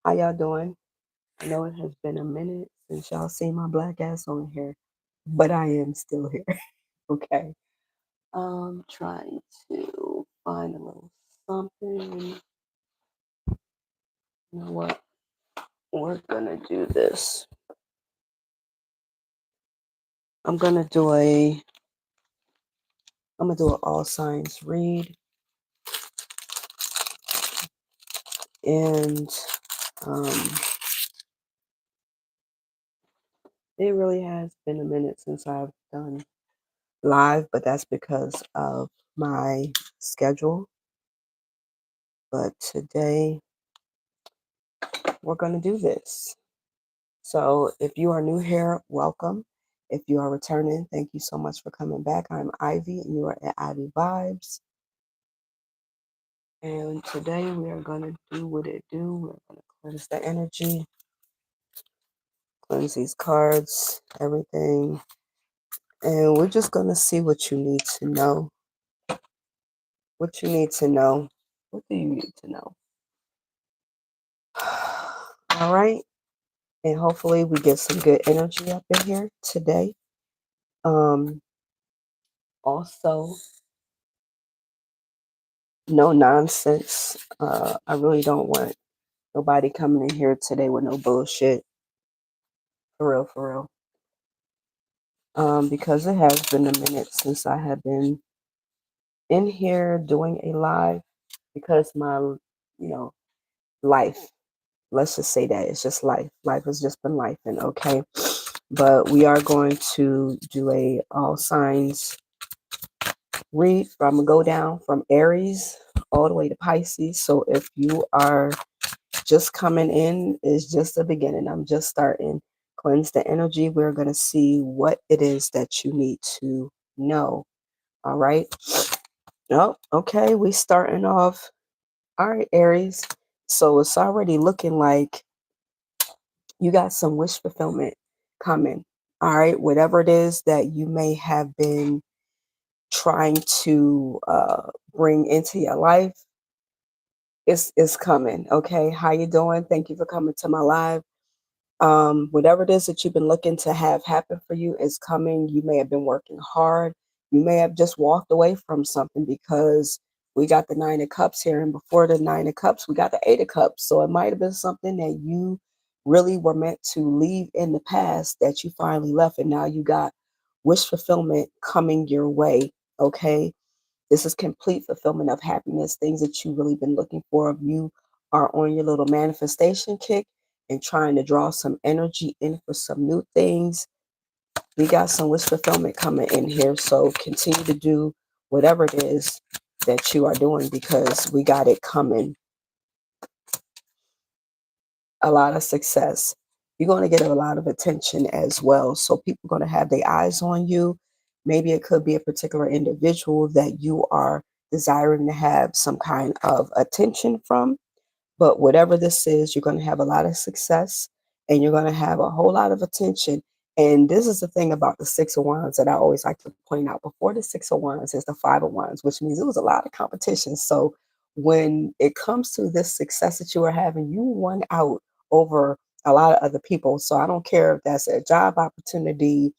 How y'all doing? I know it has been a minute since y'all seen my black ass on here, but I am still here. Okay. Trying to find a little something. You know what? We're gonna do this. I'm gonna do a I'm gonna do an all signs read, and um it really has been a minute since I've done live, but that's because of my schedule. But today we're gonna do this. So if you are new here, welcome. If you are returning, thank you so much for coming back. I'm Ivy and you are at Ivy Vibes. And today we are going to do what it do. We're going to cleanse the energy, cleanse these cards, everything. And we're just going to see what you need to know. What you need to know. What do you need to know? All right. And hopefully we get some good energy up in here today. Also, no nonsense. I really don't want nobody coming in here today with no bullshit. For real, for real. Because it has been a minute since I have been in here doing a live because my, life, let's just say that it's just life. Life has just been life, and okay. But we are going to do a all signs read. I'm gonna go down from Aries all the way to Pisces. So if you are just coming in, is just the beginning. I'm just starting. Cleanse the energy. We're going to see what it is that you need to know. All right. Oh, okay. We starting off. All right, Aries. So it's already looking like you got some wish fulfillment coming. All right. Whatever it is that you may have been trying to bring into your life, it's coming. Okay. How you doing? Thank you for coming to my live. Whatever it is that you've been looking to have happen for you is coming. You may have been working hard. You may have just walked away from something because we got the Nine of Cups here, and before the Nine of Cups, we got the Eight of Cups. So it might have been something that you really were meant to leave in the past that you finally left, and now you got wish fulfillment coming your way. Okay, this is complete fulfillment of happiness, things that you've really been looking for. If you are on your little manifestation kick and trying to draw some energy in for some new things, we got some wish fulfillment coming in here. So continue to do whatever it is that you are doing because we got it coming. A lot of success. You're going to get a lot of attention as well. So people are going to have their eyes on you. Maybe it could be a particular individual that you are desiring to have some kind of attention from. But whatever this is, you're going to have a lot of success and you're going to have a whole lot of attention. And this is the thing about the Six of Wands that I always like to point out. Before the Six of Wands is the Five of Wands, which means it was a lot of competition. So when it comes to this success that you are having, you won out over a lot of other people. So I don't care if that's a job opportunity,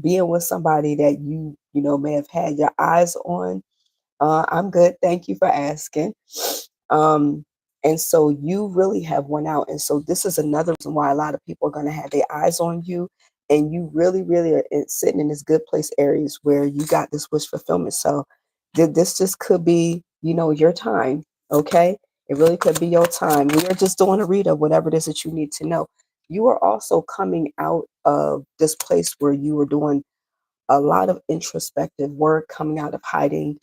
being with somebody that you may have had your eyes on. I'm good. Thank you for asking. Um, and so you really have won out. And so this is another reason why a lot of people are going to have their eyes on you. And you really, really are sitting in this good place areas where you got this wish fulfillment. So this just could be, your time. Okay. It really could be your time. We are just doing a read of whatever it is that you need to know. You are also coming out of this place where you were doing a lot of introspective work, coming out of hiding,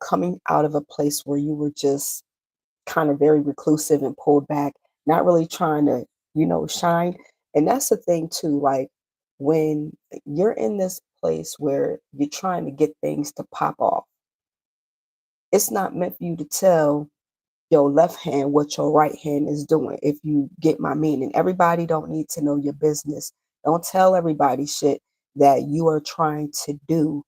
coming out of a place where you were just kind of very reclusive and pulled back, not really trying to, shine. And that's the thing too, like when you're in this place where you're trying to get things to pop off, it's not meant for you to tell your left hand what your right hand is doing, if you get my meaning. Everybody don't need to know your business. Don't tell everybody shit that you are trying to do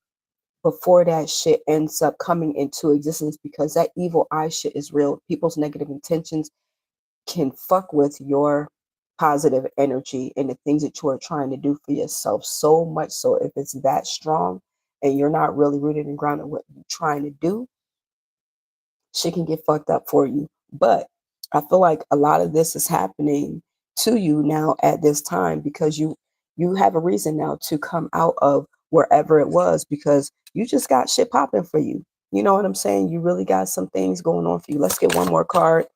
before that shit ends up coming into existence, because that evil eye shit is real. People's negative intentions, can fuck with your positive energy and the things that you are trying to do for yourself so much so if it's that strong and you're not really rooted and grounded in what you're trying to do, shit can get fucked up for you. But I feel like a lot of this is happening to you now at this time because you have a reason now to come out of wherever it was because you just got shit popping for you. You know what I'm saying? You really got some things going on for you. Let's get one more card.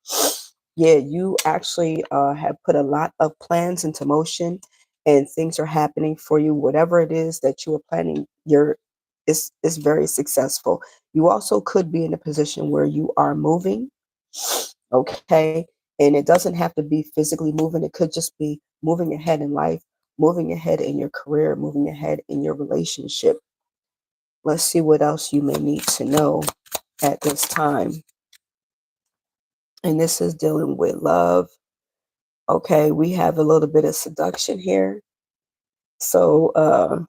Yeah, you actually have put a lot of plans into motion and things are happening for you. Whatever it is that you are planning, it's very successful. You also could be in a position where you are moving, okay? And it doesn't have to be physically moving, it could just be moving ahead in life, moving ahead in your career, moving ahead in your relationship. Let's see what else you may need to know at this time. And this is dealing with love. Okay, we have a little bit of seduction here. So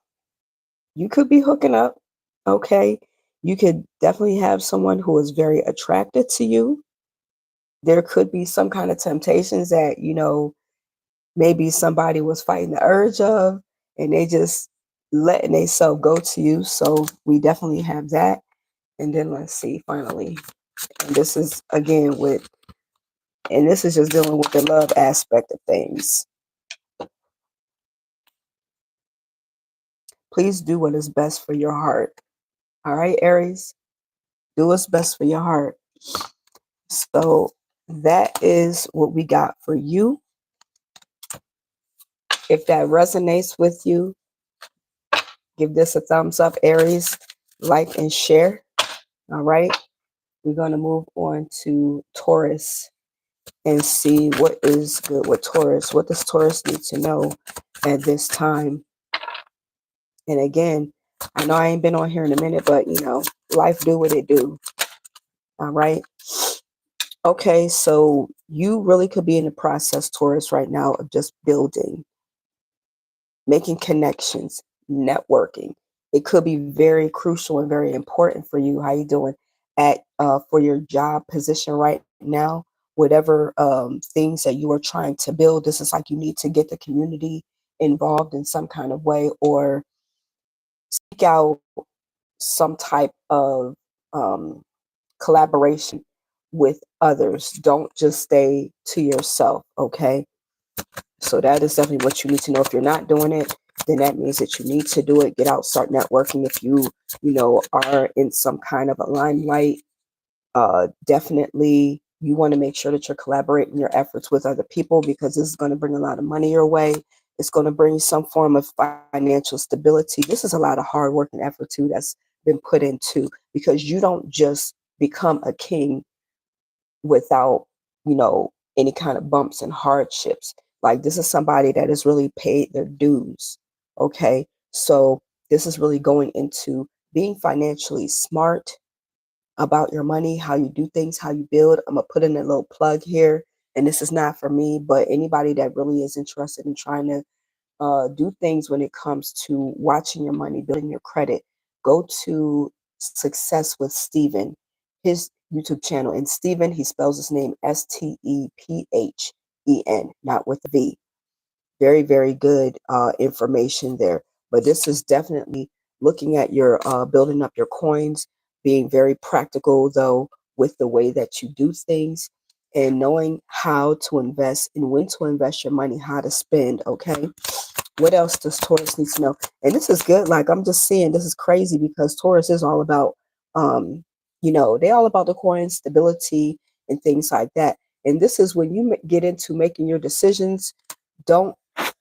you could be hooking up. Okay, you could definitely have someone who is very attracted to you. There could be some kind of temptations that, maybe somebody was fighting the urge of and they just letting themselves go to you. So we definitely have that. And then let's see, finally. And this is again and this is just dealing with the love aspect of things. Please do what is best for your heart. All right, Aries, do what's best for your heart. So that is what we got for you. If that resonates with you, give this a thumbs up, Aries, like and share. All right. We're going to move on to Taurus and see what is good with Taurus. What does Taurus need to know at this time? And again, I know I ain't been on here in a minute, but life do what it do. All right. Okay, so you really could be in the process, Taurus, right now of just building, making connections, networking. It could be very crucial and very important for you. How you doing at for your job position right now? Whatever things that you are trying to build, this is like you need to get the community involved in some kind of way, or seek out some type of collaboration with others. Don't just stay to yourself, okay? So that is definitely what you need to know. If you're not doing it, then that means that you need to do it. Get out, start networking. If you are in some kind of a limelight, definitely you want to make sure that you're collaborating your efforts with other people because this is going to bring a lot of money your way. It's going to bring some form of financial stability. This is a lot of hard work and effort too that's been put into because you don't just become a king without, any kind of bumps and hardships. Like this is somebody that has really paid their dues. Okay. So this is really going into being financially smart about your money, how you do things, how you build. I'm gonna put in a little plug here. And this is not for me, but anybody that really is interested in trying to do things when it comes to watching your money, building your credit, go to Success with Steven, his YouTube channel. And Steven, he spells his name Stephen, not with a V. Very, very good information there. But this is definitely looking at your building up your coins, being very practical though with the way that you do things and knowing how to invest and when to invest your money, how to spend. Okay. What else does Taurus need to know? And this is good. Like I'm just seeing this is crazy because Taurus is all about, they all about the coin stability and things like that. And this is when you get into making your decisions. Don't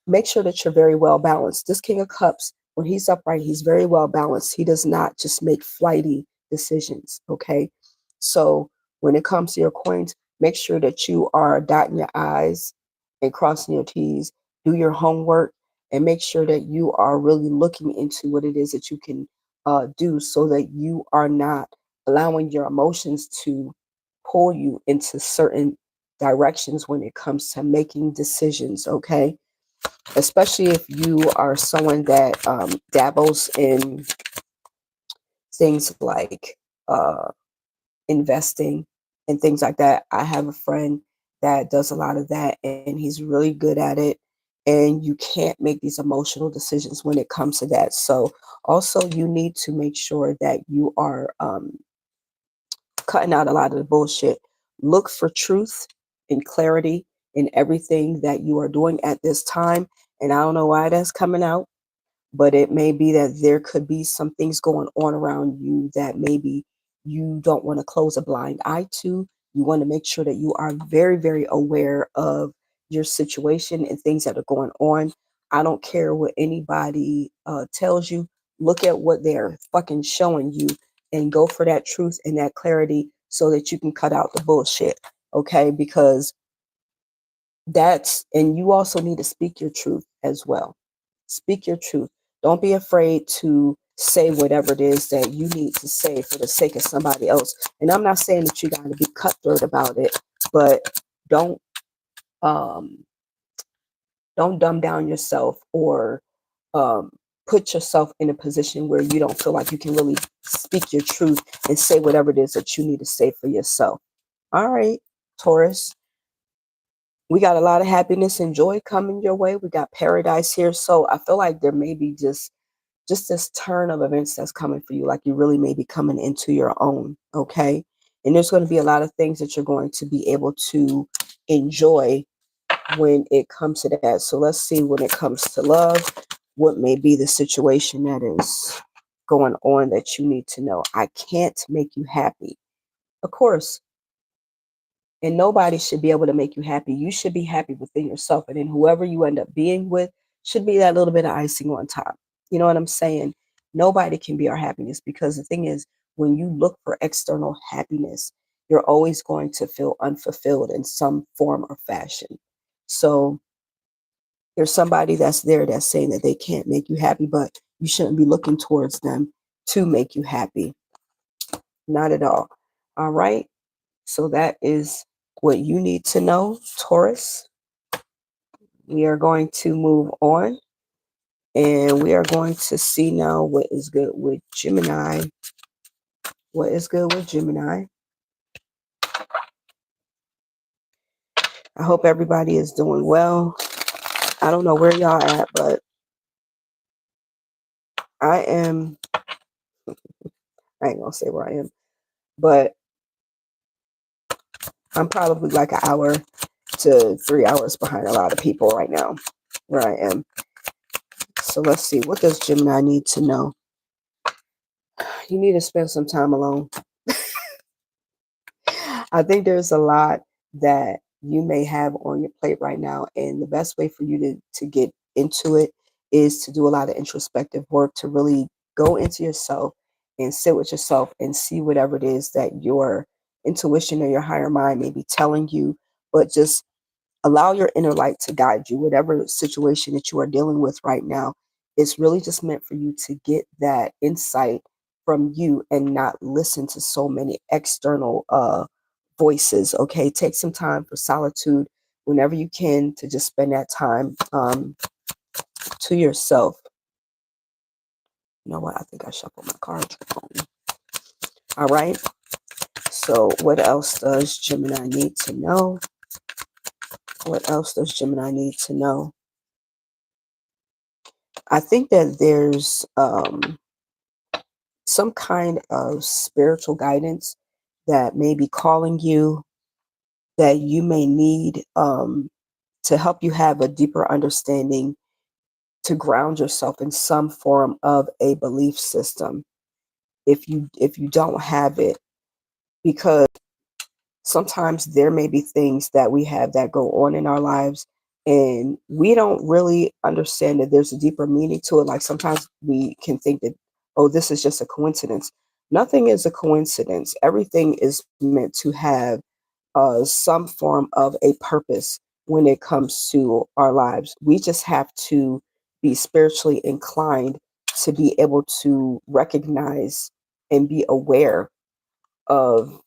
make sure that you're very well balanced. This King of Cups, when he's upright, he's very well balanced. He does not just make flighty decisions. Okay. So when it comes to your coins, make sure that you are dotting your I's and crossing your T's. Do your homework and make sure that you are really looking into what it is that you can do so that you are not allowing your emotions to pull you into certain directions when it comes to making decisions. Okay. Especially if you are someone that dabbles in things like investing and things like that. I have a friend that does a lot of that, and he's really good at it. And you can't make these emotional decisions when it comes to that. So also you need to make sure that you are cutting out a lot of the bullshit. Look for truth and clarity in everything that you are doing at this time. And I don't know why that's coming out, but it may be that there could be some things going on around you that maybe you don't want to close a blind eye to. You want to make sure that you are very, very aware of your situation and things that are going on. I don't care what anybody tells you. Look at what they're fucking showing you and go for that truth and that clarity so that you can cut out the bullshit. Okay? Because and you also need to speak your truth as well. Speak your truth. Don't be afraid to say whatever it is that you need to say for the sake of somebody else. And I'm not saying that you got to be cutthroat about it, but don't um don't dumb down yourself or um put yourself in a position where you don't feel like you can really speak your truth and say whatever it is that you need to say for yourself. All right, Taurus. We got a lot of happiness and joy coming your way. We got paradise here. So I feel like there may be just this turn of events that's coming for you, like you really may be coming into your own. Okay. And there's going to be a lot of things that you're going to be able to enjoy when it comes to that. So let's see, when it comes to love, what may be the situation that is going on that you need to know. I can't make you happy. Of course, and nobody should be able to make you happy. You should be happy within yourself. And then whoever you end up being with should be that little bit of icing on top. You know what I'm saying? Nobody can be our happiness, because the thing is, when you look for external happiness, you're always going to feel unfulfilled in some form or fashion. So there's somebody that's there that's saying that they can't make you happy, but you shouldn't be looking towards them to make you happy. Not at all. All right. So that is what you need to know, Taurus. We are going to move on, and we are going to see now what is good with Gemini. What is good with Gemini? I hope everybody is doing well. I don't know where y'all at, but I am, I ain't gonna say where I am, but I'm probably like an hour to 3 hours behind a lot of people right now where I am. So let's see, what does Gemini need to know? You need to spend some time alone. I think there's a lot that you may have on your plate right now, and the best way for you to get into it is to do a lot of introspective work, to really go into yourself and sit with yourself and see whatever it is that your intuition or your higher mind may be telling you, but just allow your inner light to guide you. Whatever situation that you are dealing with right now, it's really just meant for you to get that insight from you and not listen to so many external voices. Okay, take some time for solitude whenever you can, to just spend that time to yourself. You know what? I think I shuffled my cards wrong. All right. So what else does Gemini need to know? What else does Gemini need to know? I think that there's some kind of spiritual guidance that may be calling you, that you may need to help you have a deeper understanding, to ground yourself in some form of a belief system if you don't have it, because sometimes there may be things that we have that go on in our lives and we don't really understand that there's a deeper meaning to it. Like sometimes we can think that, oh, this is just a coincidence. Nothing is a coincidence. Everything is meant to have some form of a purpose when it comes to our lives. We just have to be spiritually inclined to be able to recognize and be aware of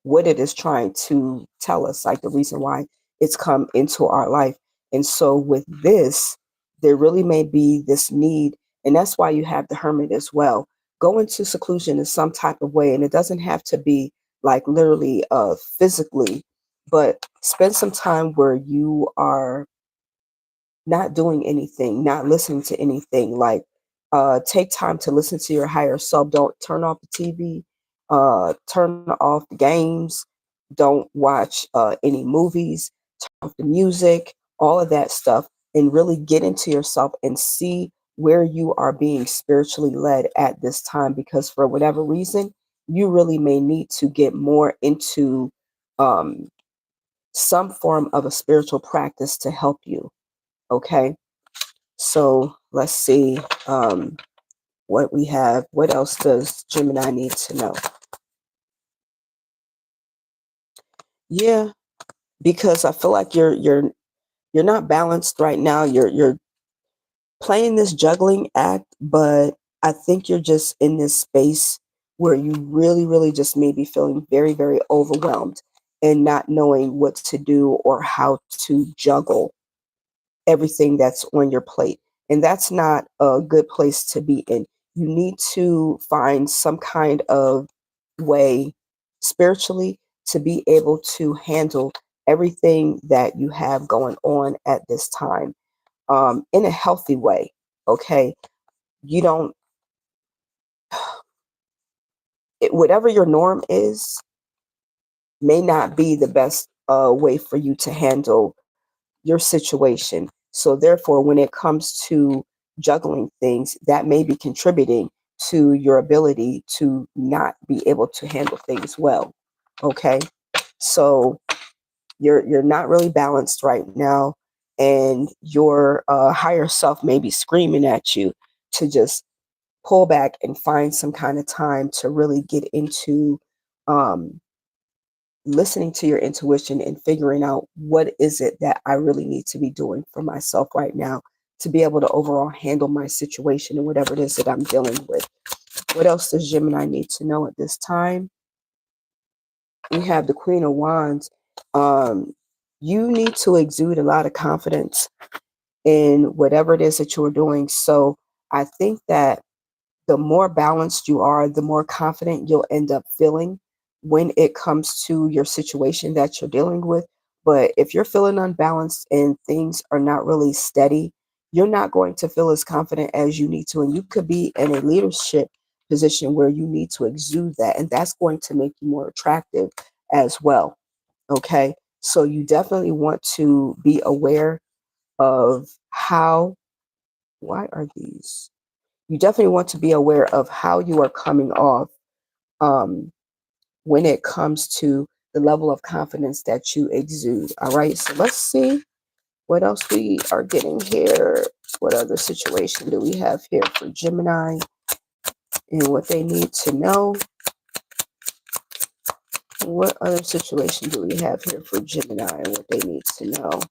what it is trying to tell us, like the reason why it's come into our life. And so with this, there really may be this need, and that's why you have the hermit as well. Go into seclusion in some type of way, and it doesn't have to be like literally physically, but spend some time where you are not doing anything, not listening to anything. Like, take time to listen to your higher self. Don't turn off the TV, turn off the games, don't watch any movies, turn off the music, all of that stuff, and really get into yourself and see where you are being spiritually led at this time. Because for whatever reason, you really may need to get more into um, some form of a spiritual practice to help you. Okay. So let's see what we have. What else does Gemini need to know? Yeah, because I feel like you're not balanced right now. You're playing this juggling act, but I think you're just in this space where you really, really just may be feeling very, very overwhelmed and not knowing what to do or how to juggle everything that's on your plate. And that's not a good place to be in. You need to find some kind of way spiritually to be able to handle everything that you have going on at this time in a healthy way. Okay. You don't, whatever your norm is, may not be the best way for you to handle your situation. So, therefore, when it comes to juggling things, that may be contributing to your ability to not be able to handle things well. Okay. So, you're not really balanced right now, and your higher self may be screaming at you to just pull back and find some kind of time to really get into um, listening to your intuition and figuring out what is it that I really need to be doing for myself right now to be able to overall handle my situation and whatever it is that I'm dealing with. What else does Gemini need to know at this time? We have the Queen of Wands. Um, you need to exude a lot of confidence in whatever it is that you're doing. So I think that the more balanced you are, the more confident you'll end up feeling when it comes to your situation that you're dealing with. But if you're feeling unbalanced and things are not really steady, you're not going to feel as confident as you need to. And you could be in a leadership position where you need to exude that. And that's going to make you more attractive as well. Okay. So you definitely want to be aware of how, why are these? You definitely want to be aware of how you are coming off um, when it comes to the level of confidence that you exude. All right, so let's see what else we are getting here. What other situation do we have here for Gemini and what they need to know? What other situation do we have here for Gemini and what they need to know?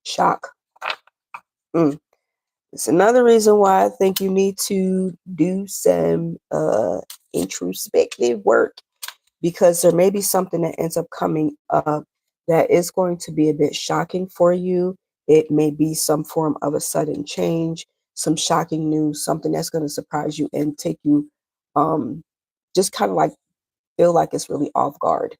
Shock. Mm. It's another reason why I think you need to do some introspective work, because there may be something that ends up coming up that is going to be a bit shocking for you. It may be some form of a sudden change, some shocking news, something that's going to surprise you and take you just kind of like feel like it's really off guard.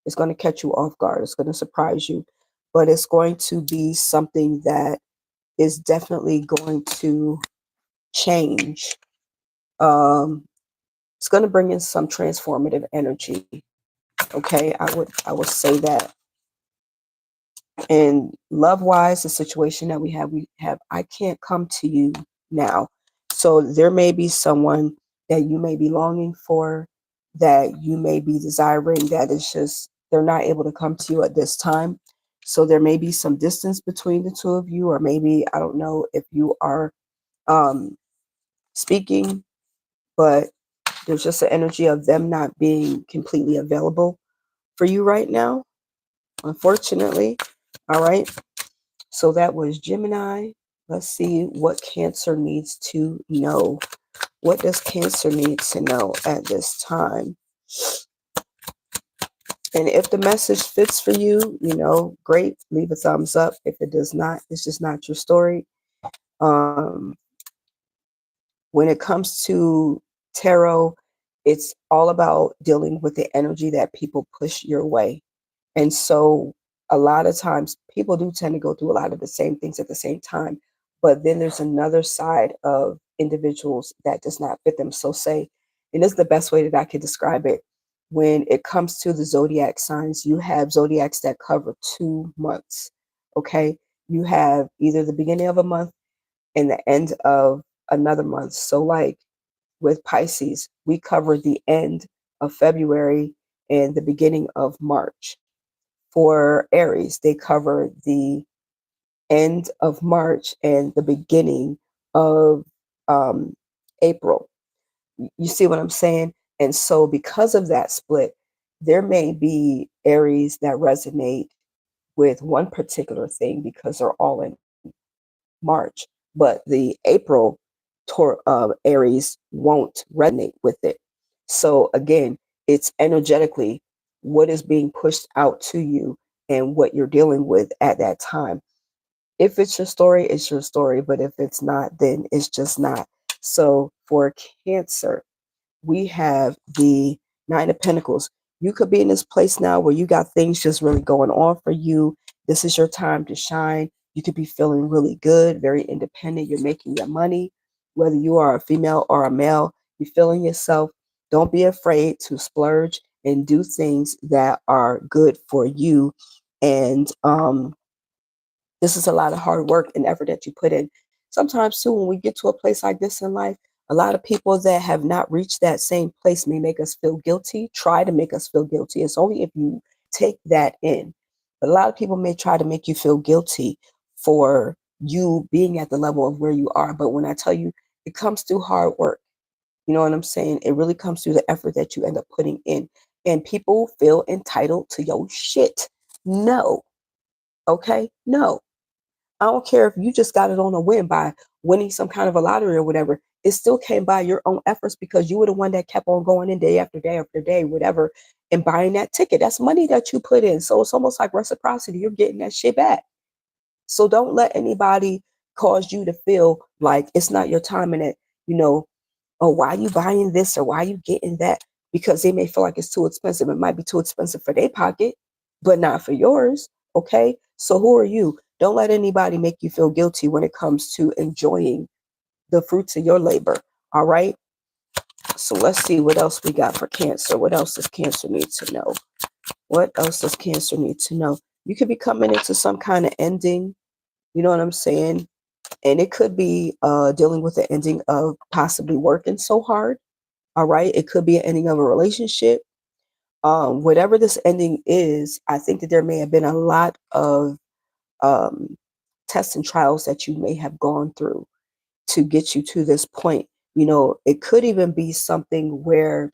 It's going to catch you off guard. It's going to surprise you, but it's going to be something that is definitely going to change. Um, it's going to bring in some transformative energy. Okay, I would say that. And love wise, the situation that we have, I can't come to you now. So there may be someone that you may be longing for, that you may be desiring, that is just they're not able to come to you at this time. So there may be some distance between the two of you, or maybe I don't know if you are um, speaking, but there's just an energy of them not being completely available for you right now, unfortunately. All right. So that was Gemini. Let's see what Cancer needs to know. What does Cancer need to know at this time? And if the message fits for you, great, leave a thumbs up. If it does not, it's just not your story. Um, when it comes to tarot, It's all about dealing with the energy that people push your way. And so a lot of times people do tend to go through a lot of the same things at the same time. But then there's another side of individuals that does not fit them. So say, and this is the best way that I could describe it. When it comes to the zodiac signs, you have zodiacs that cover 2 months. Okay. You have either the beginning of a month and the end of another month. So like with Pisces, we cover the end of February and the beginning of March. For Aries, they cover the end of March and the beginning of um, April. You see what I'm saying? And so, because of that split, there may be Aries that resonate with one particular thing because they're all in March, but the April Aries won't resonate with it. So, again, it's energetically what is being pushed out to you and what you're dealing with at that time. If it's your story, it's your story. But if it's not, then it's just not. So for Cancer, we have the Nine of Pentacles. You could be in this place now where you got things just really going on for you. This is your time to shine. You could be feeling really good, very independent. You're making your money, whether you are a female or a male. You're feeling yourself. Don't be afraid to splurge and do things that are good for you. And this is a lot of hard work and effort that you put in. Sometimes, too, when we get to a place like this in life, a lot of people that have not reached that same place may make us feel guilty, try to make us feel guilty. It's only if you take that in. But a lot of people may try to make you feel guilty for you being at the level of where you are. But when I tell you, it comes through hard work. You know what I'm saying? It really comes through the effort that you end up putting in. And people feel entitled to your shit. No. Okay? No. I don't care if you just got it on a whim by winning some kind of a lottery or whatever. It still came by your own efforts because you were the one that kept on going in day after day after day, whatever, and buying that ticket. That's money that you put in. So it's almost like reciprocity. You're getting that shit back. So don't let anybody cause you to feel like it's not your time and that, you know, oh, why are you buying this or why are you getting that? Because they may feel like it's too expensive. It might be too expensive for their pocket, but not for yours. Okay. So who are you? Don't let anybody make you feel guilty when it comes to enjoying the fruits of your labor. All right. So let's see what else we got for Cancer. What else does Cancer need to know? What else does Cancer need to know? You could be coming into some kind of ending. You know what I'm saying? And it could be dealing with the ending of possibly working so hard. All right. It could be an ending of a relationship. Whatever this ending is, I think that there may have been a lot of um, tests and trials that you may have gone through to get you to this point. You know, it could even be something where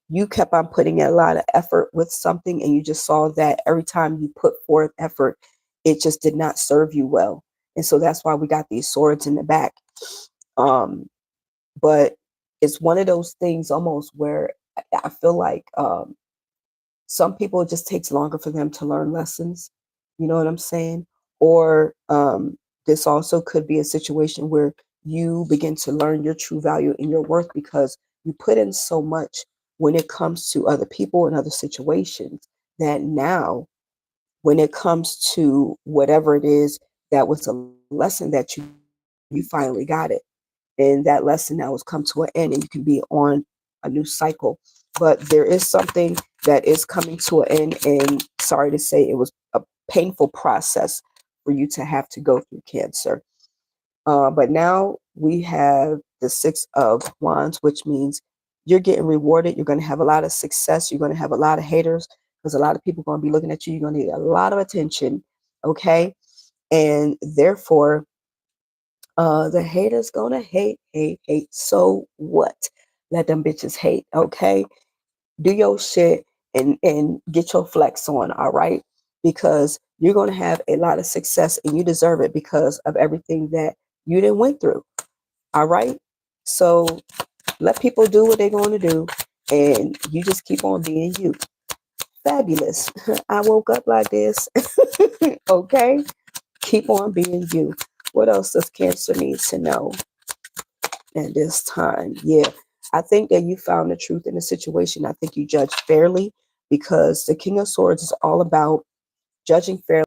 you kept on putting in a lot of effort with something and you just saw that every time you put forth effort, it just did not serve you well. And so that's why we got these swords in the back. Um, but it's one of those things almost where I feel like some people it just takes longer for them to learn lessons. You know what I'm saying? Or this also could be a situation where you begin to learn your true value and your worth because you put in so much when it comes to other people and other situations that now when it comes to whatever it is that was a lesson that you finally got it, and that lesson now has come to an end and you can be on a new cycle. But there is something that is coming to an end, and sorry to say it was a painful process for you to have to go through, Cancer. But now we have the Six of Wands, which means you're getting rewarded. You're going to have a lot of success. You're going to have a lot of haters because a lot of people are going to be looking at you. You're going to get a lot of attention. Okay. And therefore, the haters gonna hate, hate, hate. So what? Let them bitches hate. Okay. Do your shit and get your flex on. All right. Because you're gonna have a lot of success and you deserve it because of everything that you didn't went through. All right. So let people do what they're going to do and you just keep on being you. Fabulous. I woke up like this. Okay. Keep on being you. What else does Cancer need to know at this time? Yeah. I think that you found the truth in the situation. I think you judged fairly because the King of Swords is all about judging fairly,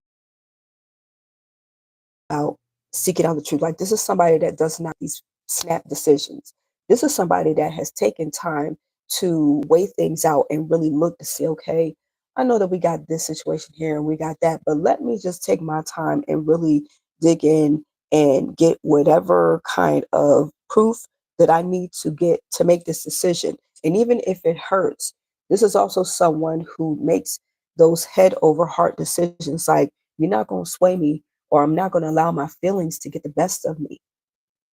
about seeking out the truth. Like this is somebody that does not these snap decisions. This is somebody that has taken time to weigh things out and really look to see, okay, I know that we got this situation here and we got that, but let me just take my time and really dig in and get whatever kind of proof that I need to get to make this decision. And even if it hurts, this is also someone who makes those head over heart decisions like, you're not going to sway me, or I'm not going to allow my feelings to get the best of me.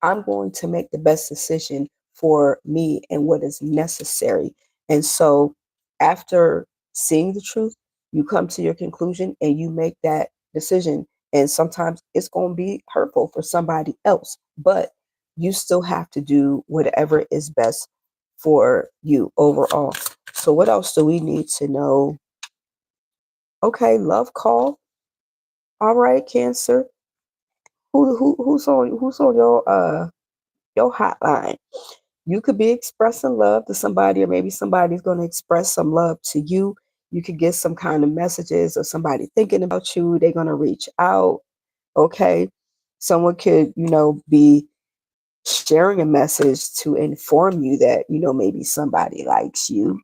I'm going to make the best decision for me and what is necessary. And so, after seeing the truth, you come to your conclusion and you make that decision. And sometimes it's going to be hurtful for somebody else, but you still have to do whatever is best for you overall. So, what else do we need to know? Okay, love call. All right, Cancer. Who's on your hotline? You could be expressing love to somebody, or maybe somebody's going to express some love to you. You could get some kind of messages or somebody thinking about you. They're going to reach out. Okay. Someone could, be sharing a message to inform you that, maybe somebody likes you.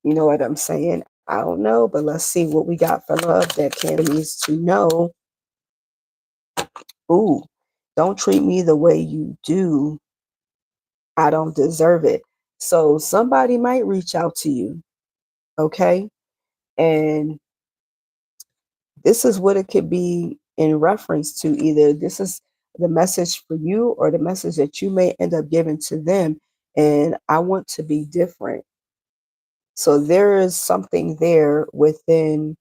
You know what I'm saying? I don't know, but let's see what we got for love that Canada needs to know. Ooh, don't treat me the way you do. I don't deserve it. So somebody might reach out to you, okay? And this is what it could be in reference to. Either this is the message for you or the message that you may end up giving to them. And I want to be different. So there is something there within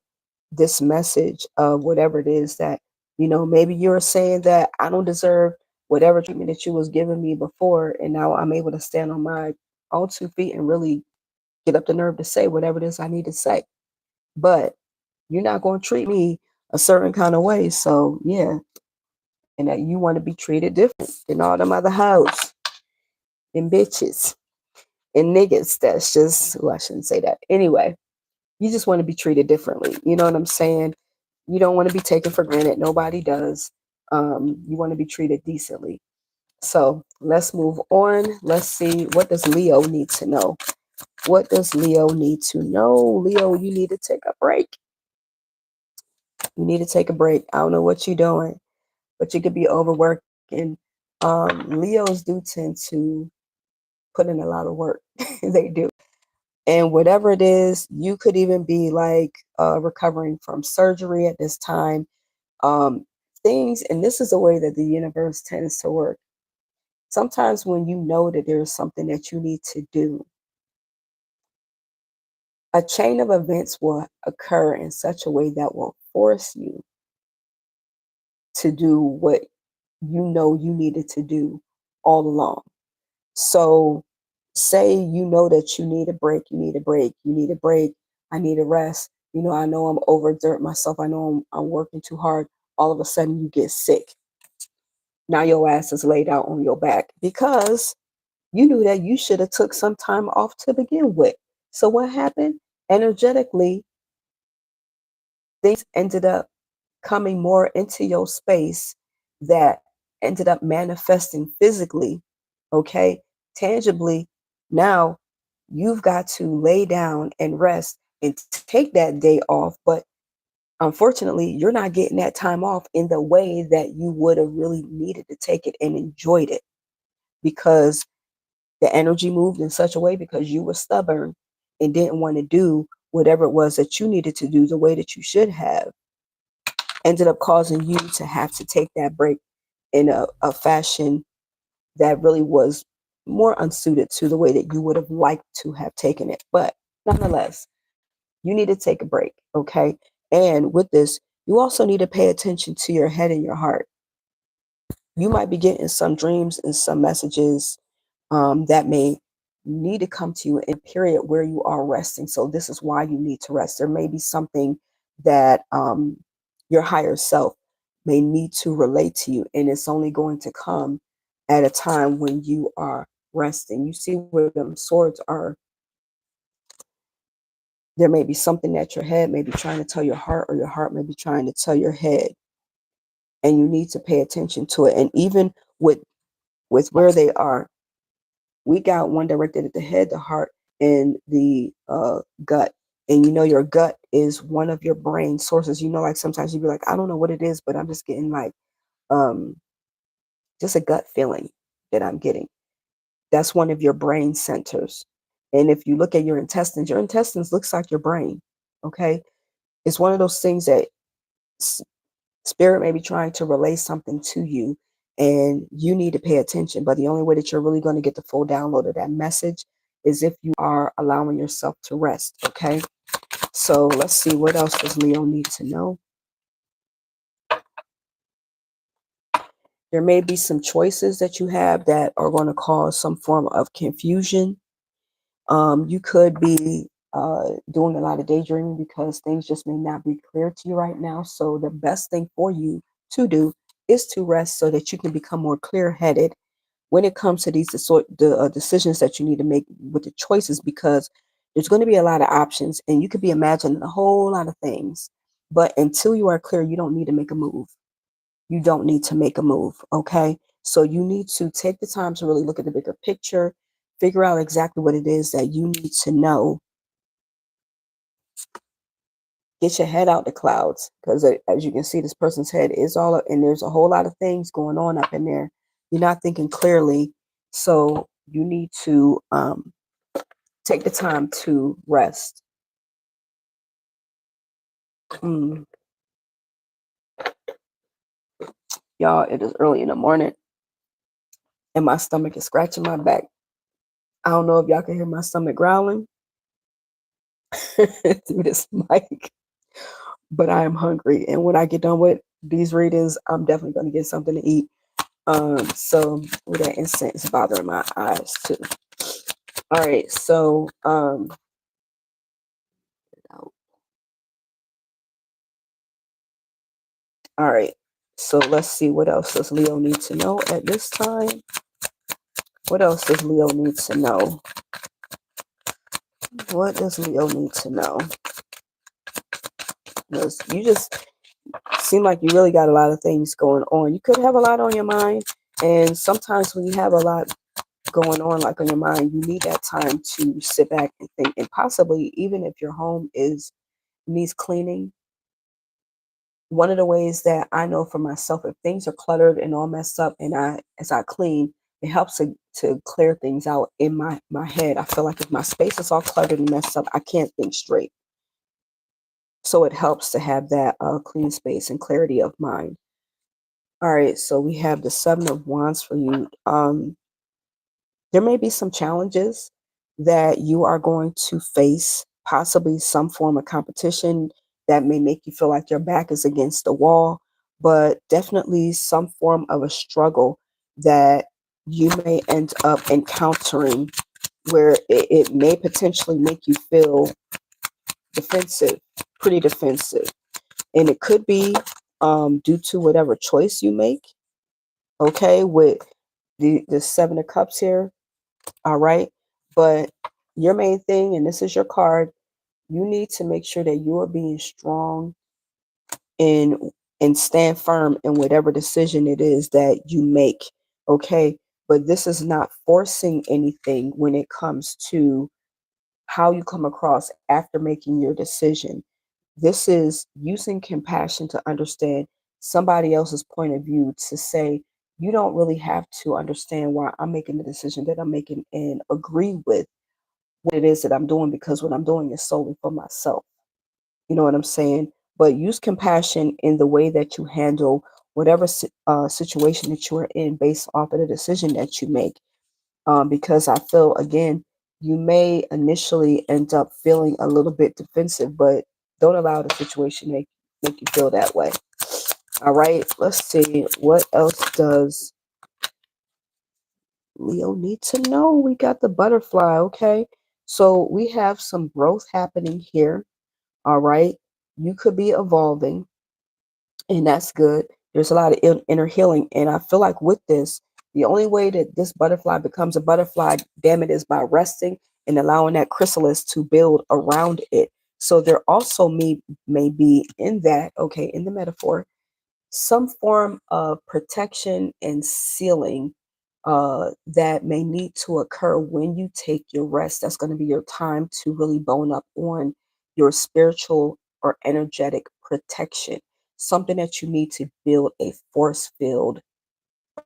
this message of whatever it is that, maybe you're saying that I don't deserve whatever treatment that you was giving me before. And now I'm able to stand on my own 2 feet and really get up the nerve to say whatever it is I need to say. But you're not going to treat me a certain kind of way. So, yeah. And that you want to be treated different than all them other hoes and bitches and niggas. That's just, well, I shouldn't say that. Anyway, you just want to be treated differently. You know what I'm saying? You don't want to be taken for granted. Nobody does. You want to be treated decently. So let's move on. Let's see, what does Leo need to know? What does Leo need to know? Leo, you need to take a break. You need to take a break. I don't know what you're doing, but you could be overworking. Leos do tend to put in a lot of work. They do. And whatever it is, you could even be like recovering from surgery at this time. Things, and this is the way that the universe tends to work. Sometimes when you know that there's something that you need to do, a chain of events will occur in such a way that will force you to do what you know you needed to do all along. So, say you know that you need a break, you need a break, you need a break, I need a rest. I know I'm overexerting myself, I know I'm working too hard. All of a sudden, you get sick. Now your ass is laid out on your back because you knew that you should have took some time off to begin with. So what happened? Energetically, things ended up coming more into your space that ended up manifesting physically, okay, tangibly. Now you've got to lay down and rest and take that day off. But unfortunately, you're not getting that time off in the way that you would have really needed to take it and enjoyed it, because the energy moved in such a way because you were stubborn and didn't want to do whatever it was that you needed to do the way that you should have, ended up causing you to have to take that break in a fashion that really was more unsuited to the way that you would have liked to have taken it. But nonetheless, you need to take a break, okay? And with this, you also need to pay attention to your head and your heart. You might be getting some dreams and some messages that may need to come to you in a period where you are resting. So this is why you need to rest. There may be something that your higher self may need to relate to you, and it's only going to come at a time when you are resting. You see where them swords are. There may be something that your head may be trying to tell your heart, or your heart may be trying to tell your head, and you need to pay attention to it. And even with where they are, we got one directed at the head, the heart, and the gut. And you know, your gut is one of your brain sources. You know, like sometimes you be like, I don't know what it is, but I'm just getting like um, just a gut feeling that I'm getting. That's one of your brain centers. And if you look at your intestines looks like your brain. Okay, it's one of those things that spirit may be trying to relay something to you, and you need to pay attention. But the only way that you're really going to get the full download of that message is if you are allowing yourself to rest. Okay, so let's see, what else does Leo need to know? There may be some choices that you have that are going to cause some form of confusion. You could be doing a lot of daydreaming because things just may not be clear to you right now. So the best thing for you to do is to rest so that you can become more clear-headed when it comes to the decisions that you need to make with the choices, because there's going to be a lot of options and you could be imagining a whole lot of things. But until you are clear, you don't need to make a move. You don't need to make a move. Okay. So you need to take the time to really look at the bigger picture, figure out exactly what it is that you need to know. Get your head out the clouds, because as you can see, this person's head is all up, and there's a whole lot of things going on up in there. You're not thinking clearly. So you need to take the time to rest. Mm. Y'all, it is early in the morning and my stomach is scratching my back. I don't know if y'all can hear my stomach growling through this mic, but I am hungry. And when I get done with these readings, I'm definitely going to get something to eat. So with that incense is bothering my eyes too. All right, so all right. So let's see, what else does Leo need to know at this time? What else does Leo need to know? What does Leo need to know? Because you just seem like you really got a lot of things going on. You could have a lot on your mind, and sometimes when you have a lot going on like on your mind, you need that time to sit back and think. And possibly even if your home needs cleaning, one of the ways that I know for myself, if things are cluttered and all messed up, and as I clean, it helps to clear things out in my head. I feel like if my space is all cluttered and messed up, I can't think straight. So it helps to have that clean space and clarity of mind. All right, so we have the Seven of Wands for you. There may be some challenges that you are going to face, possibly some form of competition that may make you feel like your back is against the wall, but definitely some form of a struggle that you may end up encountering where it may potentially make you feel defensive, pretty defensive. And it could be due to whatever choice you make. Okay, with the Seven of Cups here. All right. But your main thing, and this is your card, you need to make sure that you are being strong and stand firm in whatever decision it is that you make. Okay. But this is not forcing anything when it comes to how you come across after making your decision. This is using compassion to understand somebody else's point of view, to say, you don't really have to understand why I'm making the decision that I'm making and agree with what it is that I'm doing, because what I'm doing is solely for myself. You know what I'm saying? But use compassion in the way that you handle whatever situation that you are in based off of the decision that you make. Because I feel, again, you may initially end up feeling a little bit defensive, but don't allow the situation make you feel that way. All right, let's see, what else does Leo need to know? We got the butterfly. Okay, so we have some growth happening here. All right, you could be evolving, and that's good. There's a lot of inner healing, and I feel like with this, The only way that this butterfly becomes a butterfly, damn it, is by resting and allowing that chrysalis to build around it. So there also may be in that, okay, in the metaphor, some form of protection and sealing that may need to occur when you take your rest. That's going to be your time to really bone up on your spiritual or energetic protection, something that you need to build a force field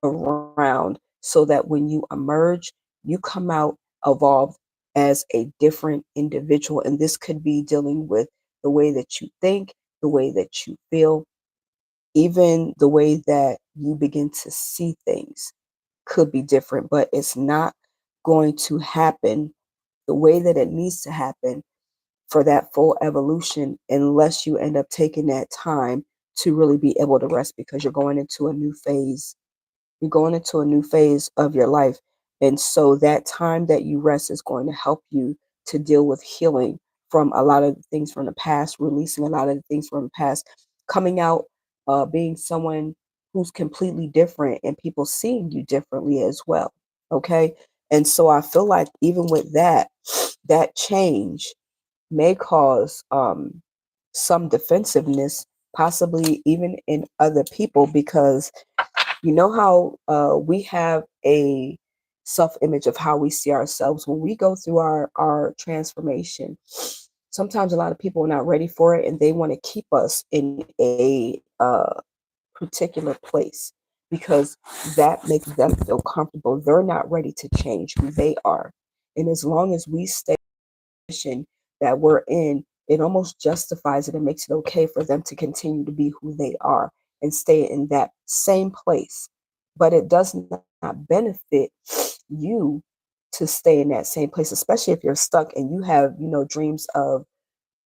around so that when you emerge, you come out evolved as a different individual. And this could be dealing with the way that you think, the way that you feel, even the way that you begin to see things could be different, but it's not going to happen the way that it needs to happen for that full evolution unless you end up taking that time to really be able to rest because you're going into a new phase. You're going into a new phase of your life. And so that time that you rest is going to help you to deal with healing from a lot of the things from the past, releasing a lot of the things from the past, coming out, being someone who's completely different and people seeing you differently as well. Okay. And so I feel like even with that, that change may cause some defensiveness, possibly even in other people, because you know how we have a self-image of how we see ourselves when we go through our transformation. Sometimes a lot of people are not ready for it and they want to keep us in a particular place because that makes them feel comfortable. They're not ready to change who they are. And as long as we stay position that we're in, it almost justifies it and makes it okay for them to continue to be who they are and stay in that same place. But it does not benefit you to stay in that same place, especially if you're stuck and you have, dreams of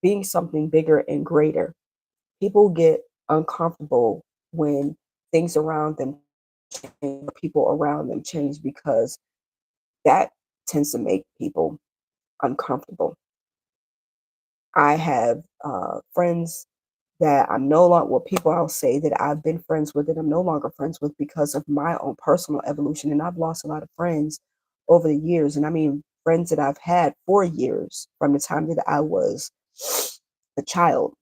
being something bigger and greater. People get uncomfortable when things around them change, people around them change because that tends to make people uncomfortable. I have friends that I'm no longer, well, people I'll say that I've been friends with that I'm no longer friends with because of my own personal evolution. And I've lost a lot of friends over the years. And I mean, friends that I've had for years from the time that I was a child.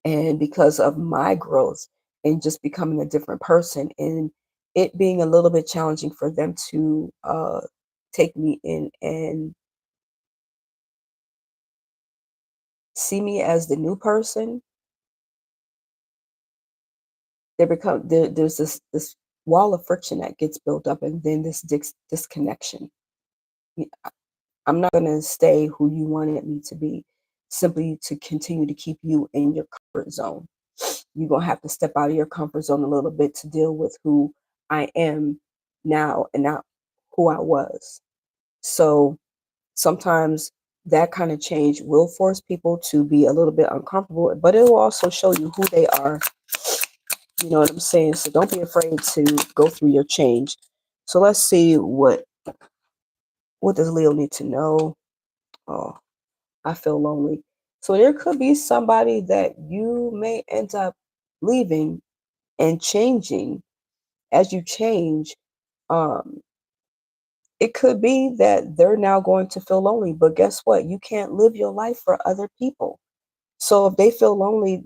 And because of my growth and just becoming a different person and it being a little bit challenging for them to take me in and see me as the new person, there's this wall of friction that gets built up and then this disconnection. I'm not going to stay who you wanted me to be simply to continue to keep you in your comfort zone. You're going to have to step out of your comfort zone a little bit to deal with who I am now and not who I was. So sometimes that kind of change will force people to be a little bit uncomfortable, but it will also show you who they are. You know what I'm saying? So don't be afraid to go through your change. So let's see what does Leo need to know? Oh, I feel lonely. So there could be somebody that you may end up leaving and changing as you change. Um, it could be that they're now going to feel lonely, but guess what? You can't live your life for other people. So if they feel lonely,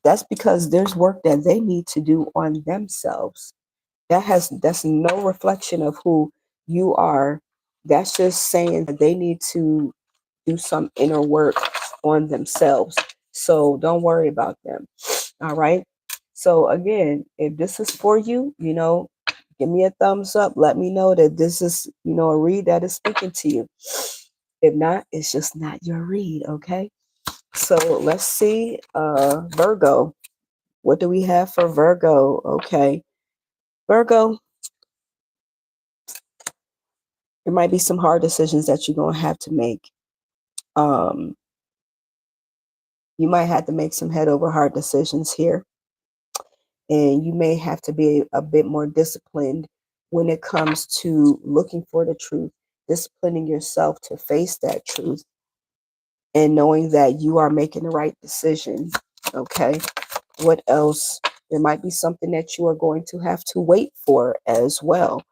that's because there's work that they need to do on themselves. That's no reflection of who you are. That's just saying that they need to do some inner work on themselves. So don't worry about them. All right. So again, if this is for you, give me a thumbs up. Let me know that this is, a read that is speaking to you. If not, it's just not your read. Okay. So let's see. Virgo. What do we have for Virgo? Okay. Virgo, there might be some hard decisions that you're going to have to make. Um, you might have to make some head over heart decisions here. And you may have to be a bit more disciplined when it comes to looking for the truth, disciplining yourself to face that truth, and knowing that you are making the right decision. Okay. What else There might be something that you are going to have to wait for as well.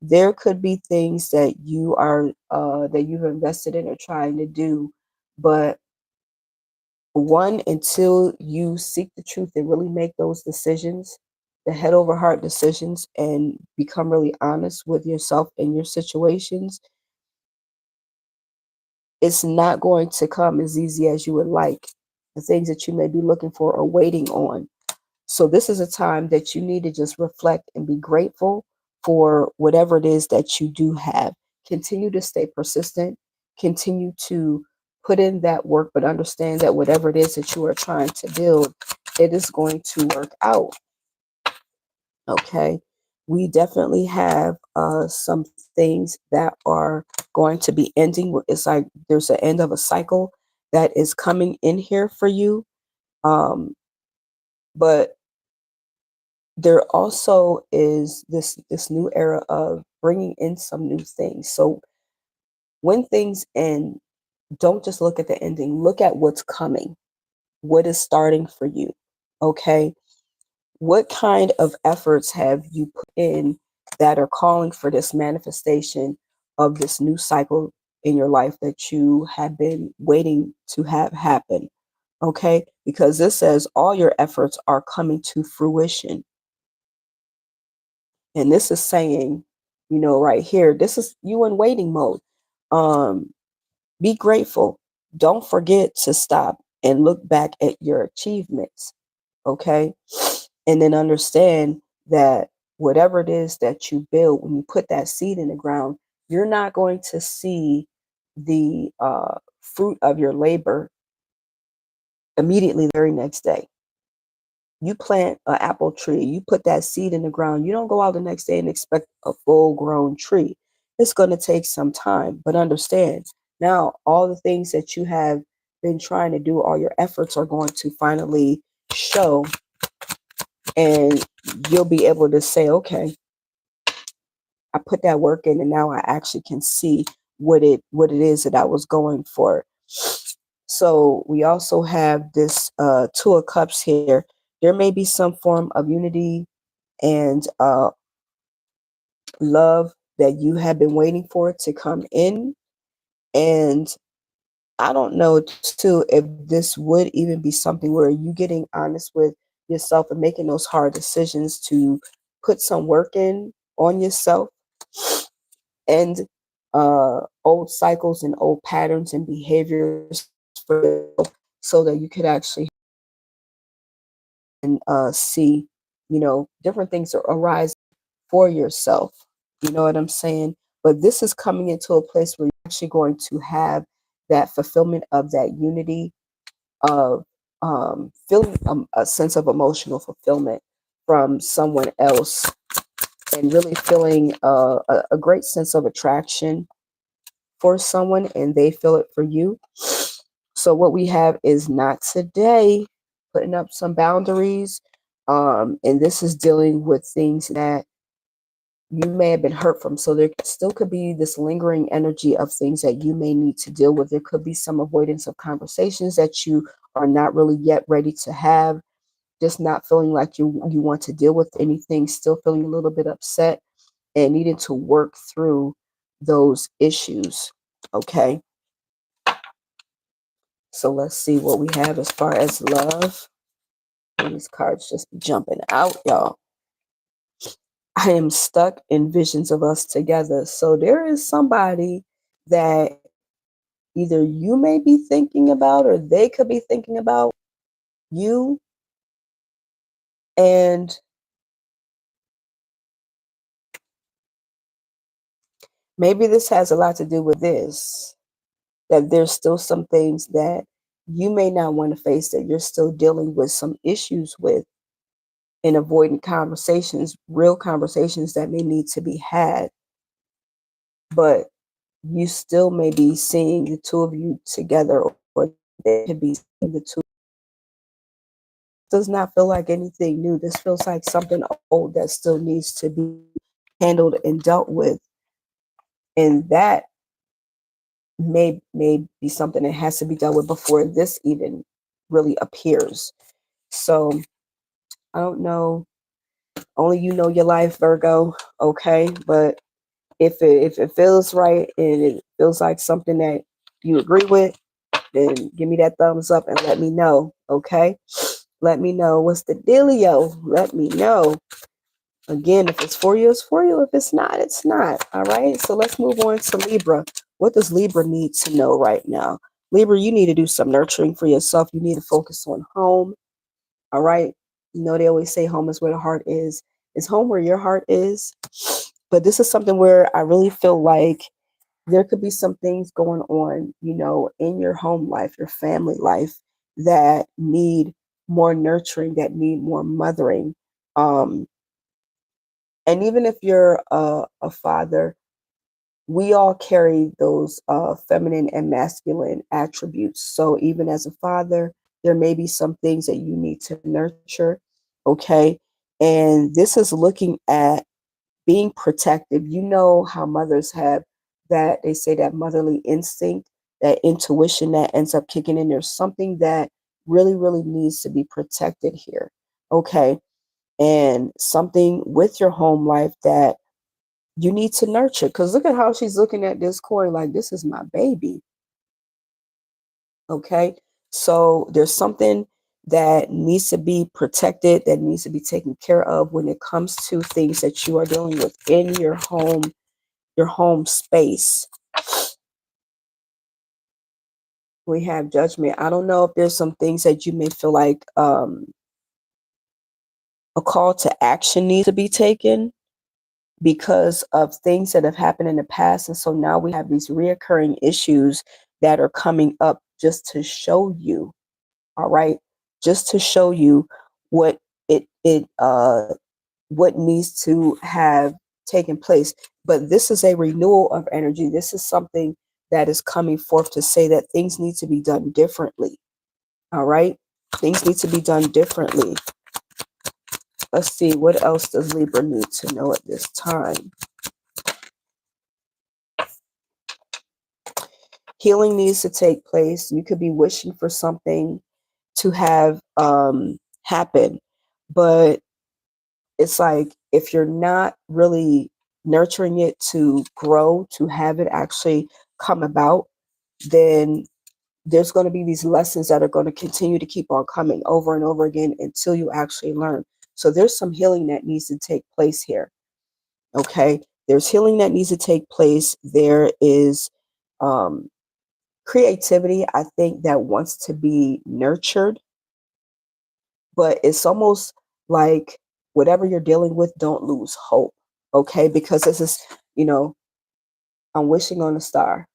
There could be things that you've invested in or trying to do, but one, until you seek the truth and really make those decisions, the head over heart decisions, and become really honest with yourself and your situations, it's not going to come as easy as you would like. The things that you may be looking for or waiting on. So this is a time that you need to just reflect and be grateful for whatever it is that you do have. Continue to stay persistent, continue to put in that work, but understand that whatever it is that you are trying to build, it is going to work out. Okay. We definitely have some things that are going to be ending. It's like there's an end of a cycle that is coming in here for you. But there also is this new era of bringing in some new things. So when things end, don't just look at the ending, look at what's coming, what is starting for you. Okay, what kind of efforts have you put in that are calling for this manifestation of this new cycle in your life that you have been waiting to have happen? Okay, because this says all your efforts are coming to fruition. And this is saying, right here, this is you in waiting mode. Um, be grateful. Don't forget to stop and look back at your achievements. Okay. And then understand that whatever it is that you build, when you put that seed in the ground, you're not going to see the fruit of your labor immediately the very next day. You plant an apple tree, you put that seed in the ground, you don't go out the next day and expect a full grown tree. It's going to take some time, but understand now all the things that you have been trying to do, all your efforts are going to finally show, and you'll be able to say, okay, I put that work in and now I actually can see what it is that I was going for. So we also have this Two of Cups here. There may be some form of unity and love that you have been waiting for it to come in. And I don't know too if this would even be something where you getting honest with yourself and making those hard decisions to put some work in on yourself and old cycles and old patterns and behaviors for yourself, so that you could actually and see, different things that arise for yourself. You know what I'm saying? But this is coming into a place where you're actually going to have that fulfillment of that unity of feeling a sense of emotional fulfillment from someone else, and really feeling a great sense of attraction for someone and they feel it for you. So what we have is not today, putting up some boundaries. And this is dealing with things that you may have been hurt from. So there still could be this lingering energy of things that you may need to deal with. There could be some avoidance of conversations that you are not really yet ready to have, just not feeling like you want to deal with anything, still feeling a little bit upset and needing to work through those issues. Okay. So let's see what we have as far as love. These cards just be jumping out, y'all. I am stuck in visions of us together. So there is somebody that either you may be thinking about or they could be thinking about you. And maybe this has a lot to do with this, that there's still some things that you may not want to face, that you're still dealing with some issues with, and avoiding conversations, real conversations that may need to be had. But you still may be seeing the two of you together, or they could be seeing the two. Does not feel like anything new. This feels like something old that still needs to be handled and dealt with. And that may be something that has to be dealt with before this even really appears. So I don't know. Only you know your life, Virgo. Okay, but if it feels right and it feels like something that you agree with, then give me that thumbs up and let me know. Okay, let me know what's the dealio. Let me know. Again, if it's for you, it's for you. If it's not, it's not. All right. So let's move on to Libra. What does Libra need to know right now? Libra, you need to do some nurturing for yourself. You need to focus on home. All right. You know, they always say home is where the heart is. Is home where your heart is? But this is something where I really feel like there could be some things going on, you know, in your home life, your family life that need more nurturing, that need more mothering. Um, and even if you're a father, we all carry those feminine and masculine attributes. So even as a father, there may be some things that you need to nurture. Okay. And this is looking at being protective. You know how mothers have that, they say that motherly instinct, that intuition that ends up kicking in. There's something that really, really needs to be protected here. Okay. And something with your home life that you need to nurture. Because look at how she's looking at this coin like, this is my baby. Okay. So there's something that needs to be protected, that needs to be taken care of when it comes to things that you are dealing with in your home space. We have judgment. I don't know if there's some things that you may feel like a call to action needs to be taken because of things that have happened in the past. And so now we have these reoccurring issues that are coming up just to show you, all right, just to show you what it what needs to have taken place. But this is a renewal of energy. This is something that is coming forth to say that things need to be done differently. All right, things need to be done differently. Let's see, what else does Libra need to know at this time? Healing needs to take place. You could be wishing for something to have happen, but it's like if you're not really nurturing it to grow, to have it actually come about, then there's going to be these lessons that are going to continue to keep on coming over and over again until you actually learn. So there's some healing that needs to take place here. Okay. There's healing that needs to take place. There is um, creativity, I think, that wants to be nurtured, but it's almost like whatever you're dealing with, don't lose hope. Okay. Because this is, you know, I'm wishing on a star.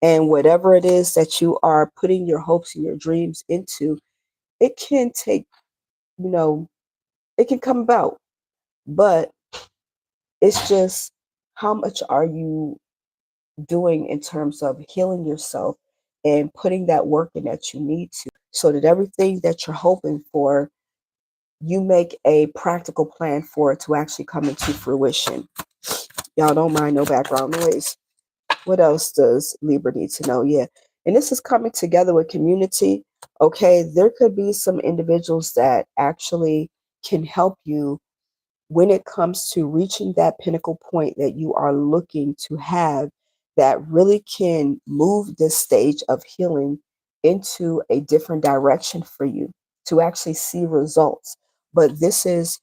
And whatever it is that you are putting your hopes and your dreams into, it can take, you know, it can come about. But it's just how much are you doing in terms of healing yourself and putting that work in that you need to, so that everything that you're hoping for, you make a practical plan for it to actually come into fruition. Y'all don't mind no background noise. What else does Libra need to know? Yeah. And this is coming together with community. Okay. There could be some individuals that actually can help you when it comes to reaching that pinnacle point that you are looking to have, that really can move this stage of healing into a different direction for you to actually see results. But this is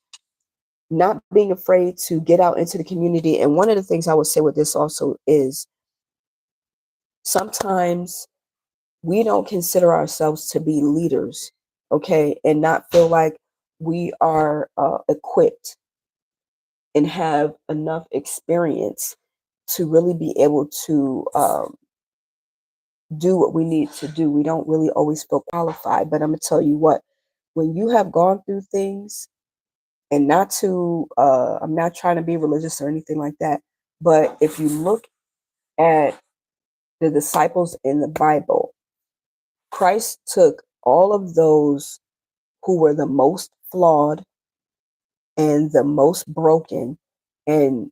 not being afraid to get out into the community. And one of the things I would say with this also is sometimes we don't consider ourselves to be leaders, okay, and not feel like we are equipped and have enough experience to really be able to do what we need to do. We don't really always feel qualified. But I'm going to tell you what, when you have gone through things, and not to, I'm not trying to be religious or anything like that, but if you look at the disciples in the Bible, Christ took all of those who were the most flawed and the most broken and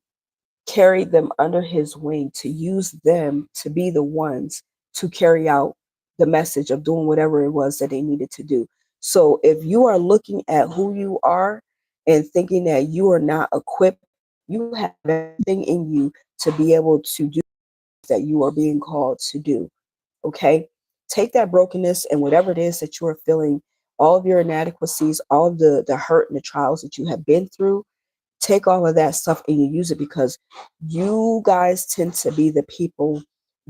carried them under his wing to use them to be the ones to carry out the message of doing whatever it was that they needed to do. So if you are looking at who you are and thinking that you are not equipped, you have everything in you to be able to do that you are being called to do. Okay? Take that brokenness and whatever it is that you are feeling, all of your inadequacies, all of the hurt and the trials that you have been through, take all of that stuff and you use it, because you guys tend to be the people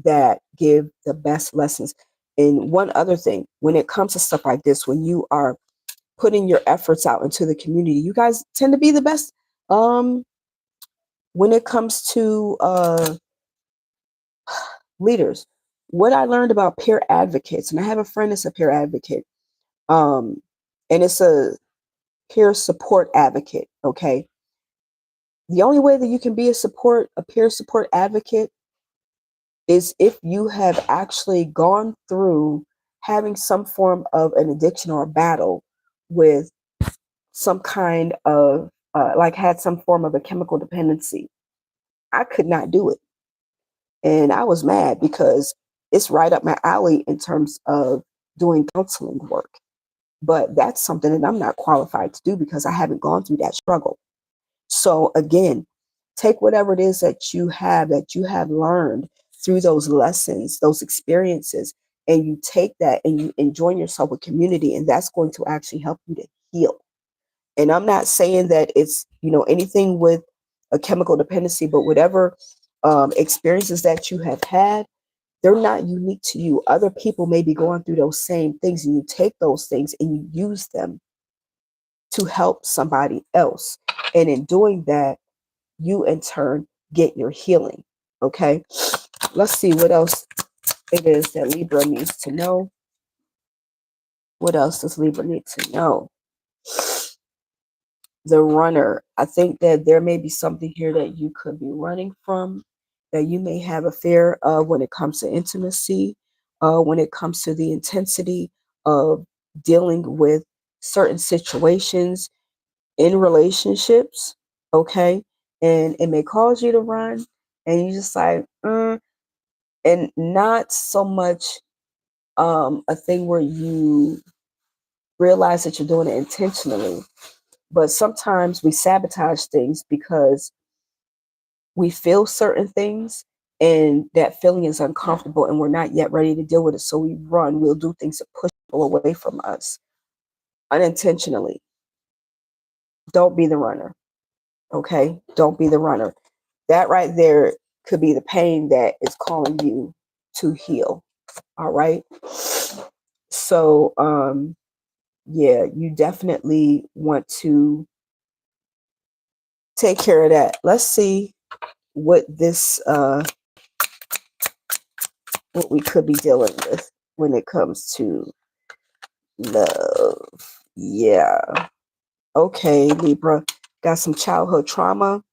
that give the best lessons. And one other thing, when it comes to stuff like this, when you are putting your efforts out into the community, you guys tend to be the best when it comes to leaders. What I learned about peer advocates, and I have a friend that's a peer advocate, um, and it's a peer support advocate. Okay, the only way that you can be a peer support advocate is if you have actually gone through having some form of an addiction or a battle with some kind of like had some form of a chemical dependency. I could not do it. And I was mad because it's right up my alley in terms of doing counseling work. But that's something that I'm not qualified to do because I haven't gone through that struggle. So again, take whatever it is that you have learned through those lessons, those experiences, and you take that and you join yourself with community, and that's going to actually help you to heal. And I'm not saying that it's, anything with a chemical dependency, but whatever experiences that you have had, they're not unique to you. Other people may be going through those same things, and you take those things and you use them to help somebody else. And in doing that, you in turn get your healing. Okay. Let's see what else it is that Libra needs to know. What else does Libra need to know? The runner. I think that there may be something here that you could be running from, that you may have a fear of when it comes to intimacy, when it comes to the intensity of dealing with certain situations in relationships. Okay. And it may cause you to run, and you just like, and not so much a thing where you realize that you're doing it intentionally. But sometimes we sabotage things because we feel certain things and that feeling is uncomfortable and we're not yet ready to deal with it. So we run, we'll do things to push people away from us unintentionally. Don't be the runner. Okay? Don't be the runner. That right there could be the pain that is calling you to heal. All right? So, yeah, you definitely want to take care of that. Let's see what what we could be dealing with when it comes to love. Yeah. Okay, Libra. Got some childhood trauma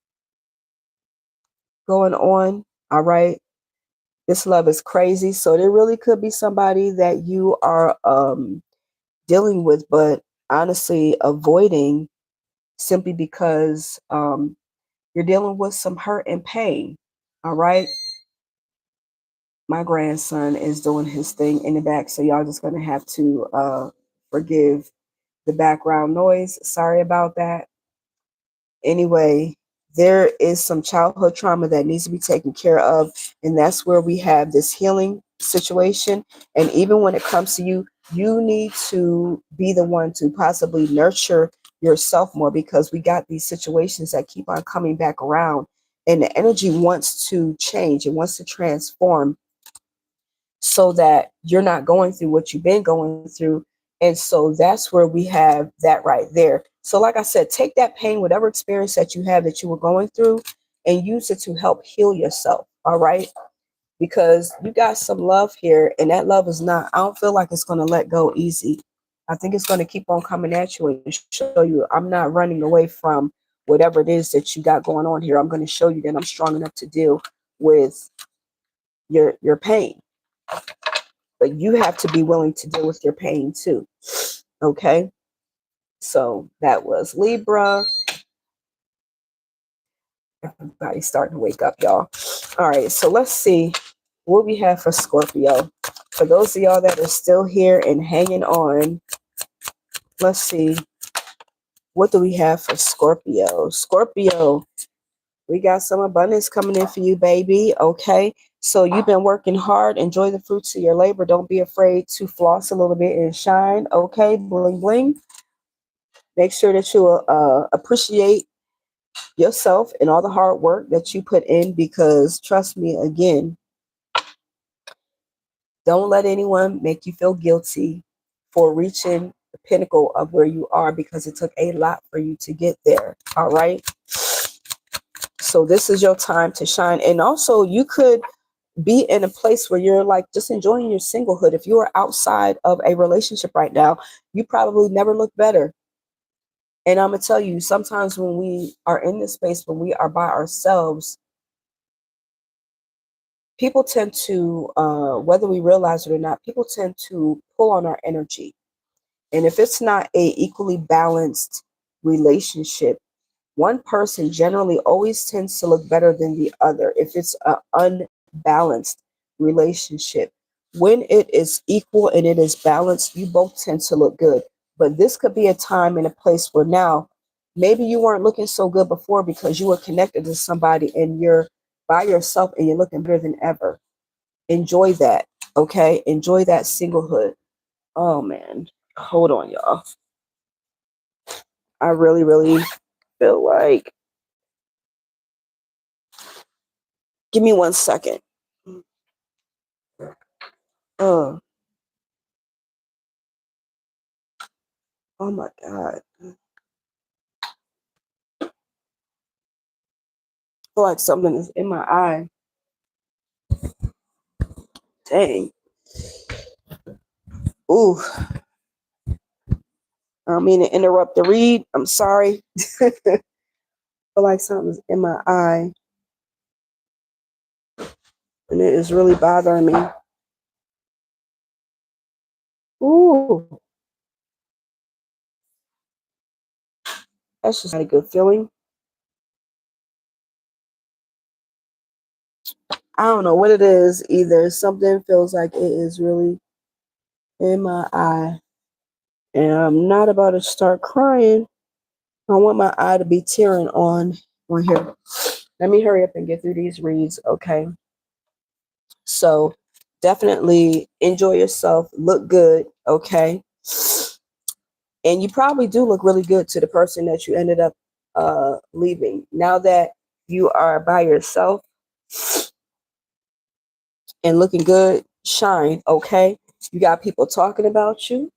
going on. All right. This love is crazy. So there really could be somebody that you are dealing with, but honestly avoiding simply because you're dealing with some hurt and pain. All right. My grandson is doing his thing in the back, so y'all just gonna have to forgive the background noise. Sorry about that. Anyway, there is some childhood trauma that needs to be taken care of, and that's where we have this healing situation. And even when it comes to you, you need to be the one to possibly nurture yourself more, because we got these situations that keep on coming back around, and the energy wants to change, it wants to transform so that you're not going through what you've been going through. And so that's where we have that right there. So like I said, take that pain, whatever experience that you have that you were going through, and use it to help heal yourself. All right. Because you got some love here, and that love is not, I don't feel like it's going to let go easy. I think it's going to keep on coming at you and show you I'm not running away from whatever it is that you got going on here. I'm going to show you that I'm strong enough to deal with your pain. But you have to be willing to deal with your pain too. Okay. So that was Libra. Everybody's starting to wake up, y'all. All right. So let's see what we have for Scorpio. For those of y'all that are still here and hanging on, Let's see. What do we have for Scorpio? Scorpio, we got some abundance coming in for you, baby. Okay. So you've been working hard. Enjoy the fruits of your labor. Don't be afraid to floss a little bit and shine. Okay. Bling, bling. Make sure that you appreciate yourself and all the hard work that you put in, because trust me, again, don't let anyone make you feel guilty for reaching the pinnacle of where you are, because it took a lot for you to get there. All right. So this is your time to shine. And also, you could be in a place where you're like just enjoying your singlehood. If you are outside of a relationship right now, you probably never look better. And I'm going to tell you, sometimes when we are in this space, when we are by ourselves, people tend to, whether we realize it or not, people tend to pull on our energy. And if it's not a equally balanced relationship, one person generally always tends to look better than the other if it's an unbalanced relationship. When it is equal and it is balanced, you both tend to look good. But this could be a time and a place where now maybe you weren't looking so good before because you were connected to somebody and you're by yourself and you're looking better than ever. Enjoy that. Okay. Enjoy that singlehood. Oh man. Hold on, y'all. I really, really feel like, give me 1 second. Oh, oh my God. I feel like something is in my eye. Dang. Ooh. I don't mean to interrupt the read. I'm sorry. I feel like something's in my eye. And it is really bothering me. Ooh. That's just not a good feeling. I don't know what it is either. Something feels like it is really in my eye. And I'm not about to start crying. I want my eye to be tearing on here. Let me hurry up and get through these reads, okay? So definitely enjoy yourself, look good, okay? And you probably do look really good to the person that you ended up leaving. Now that you are by yourself and looking good, shine, okay? You got people talking about you.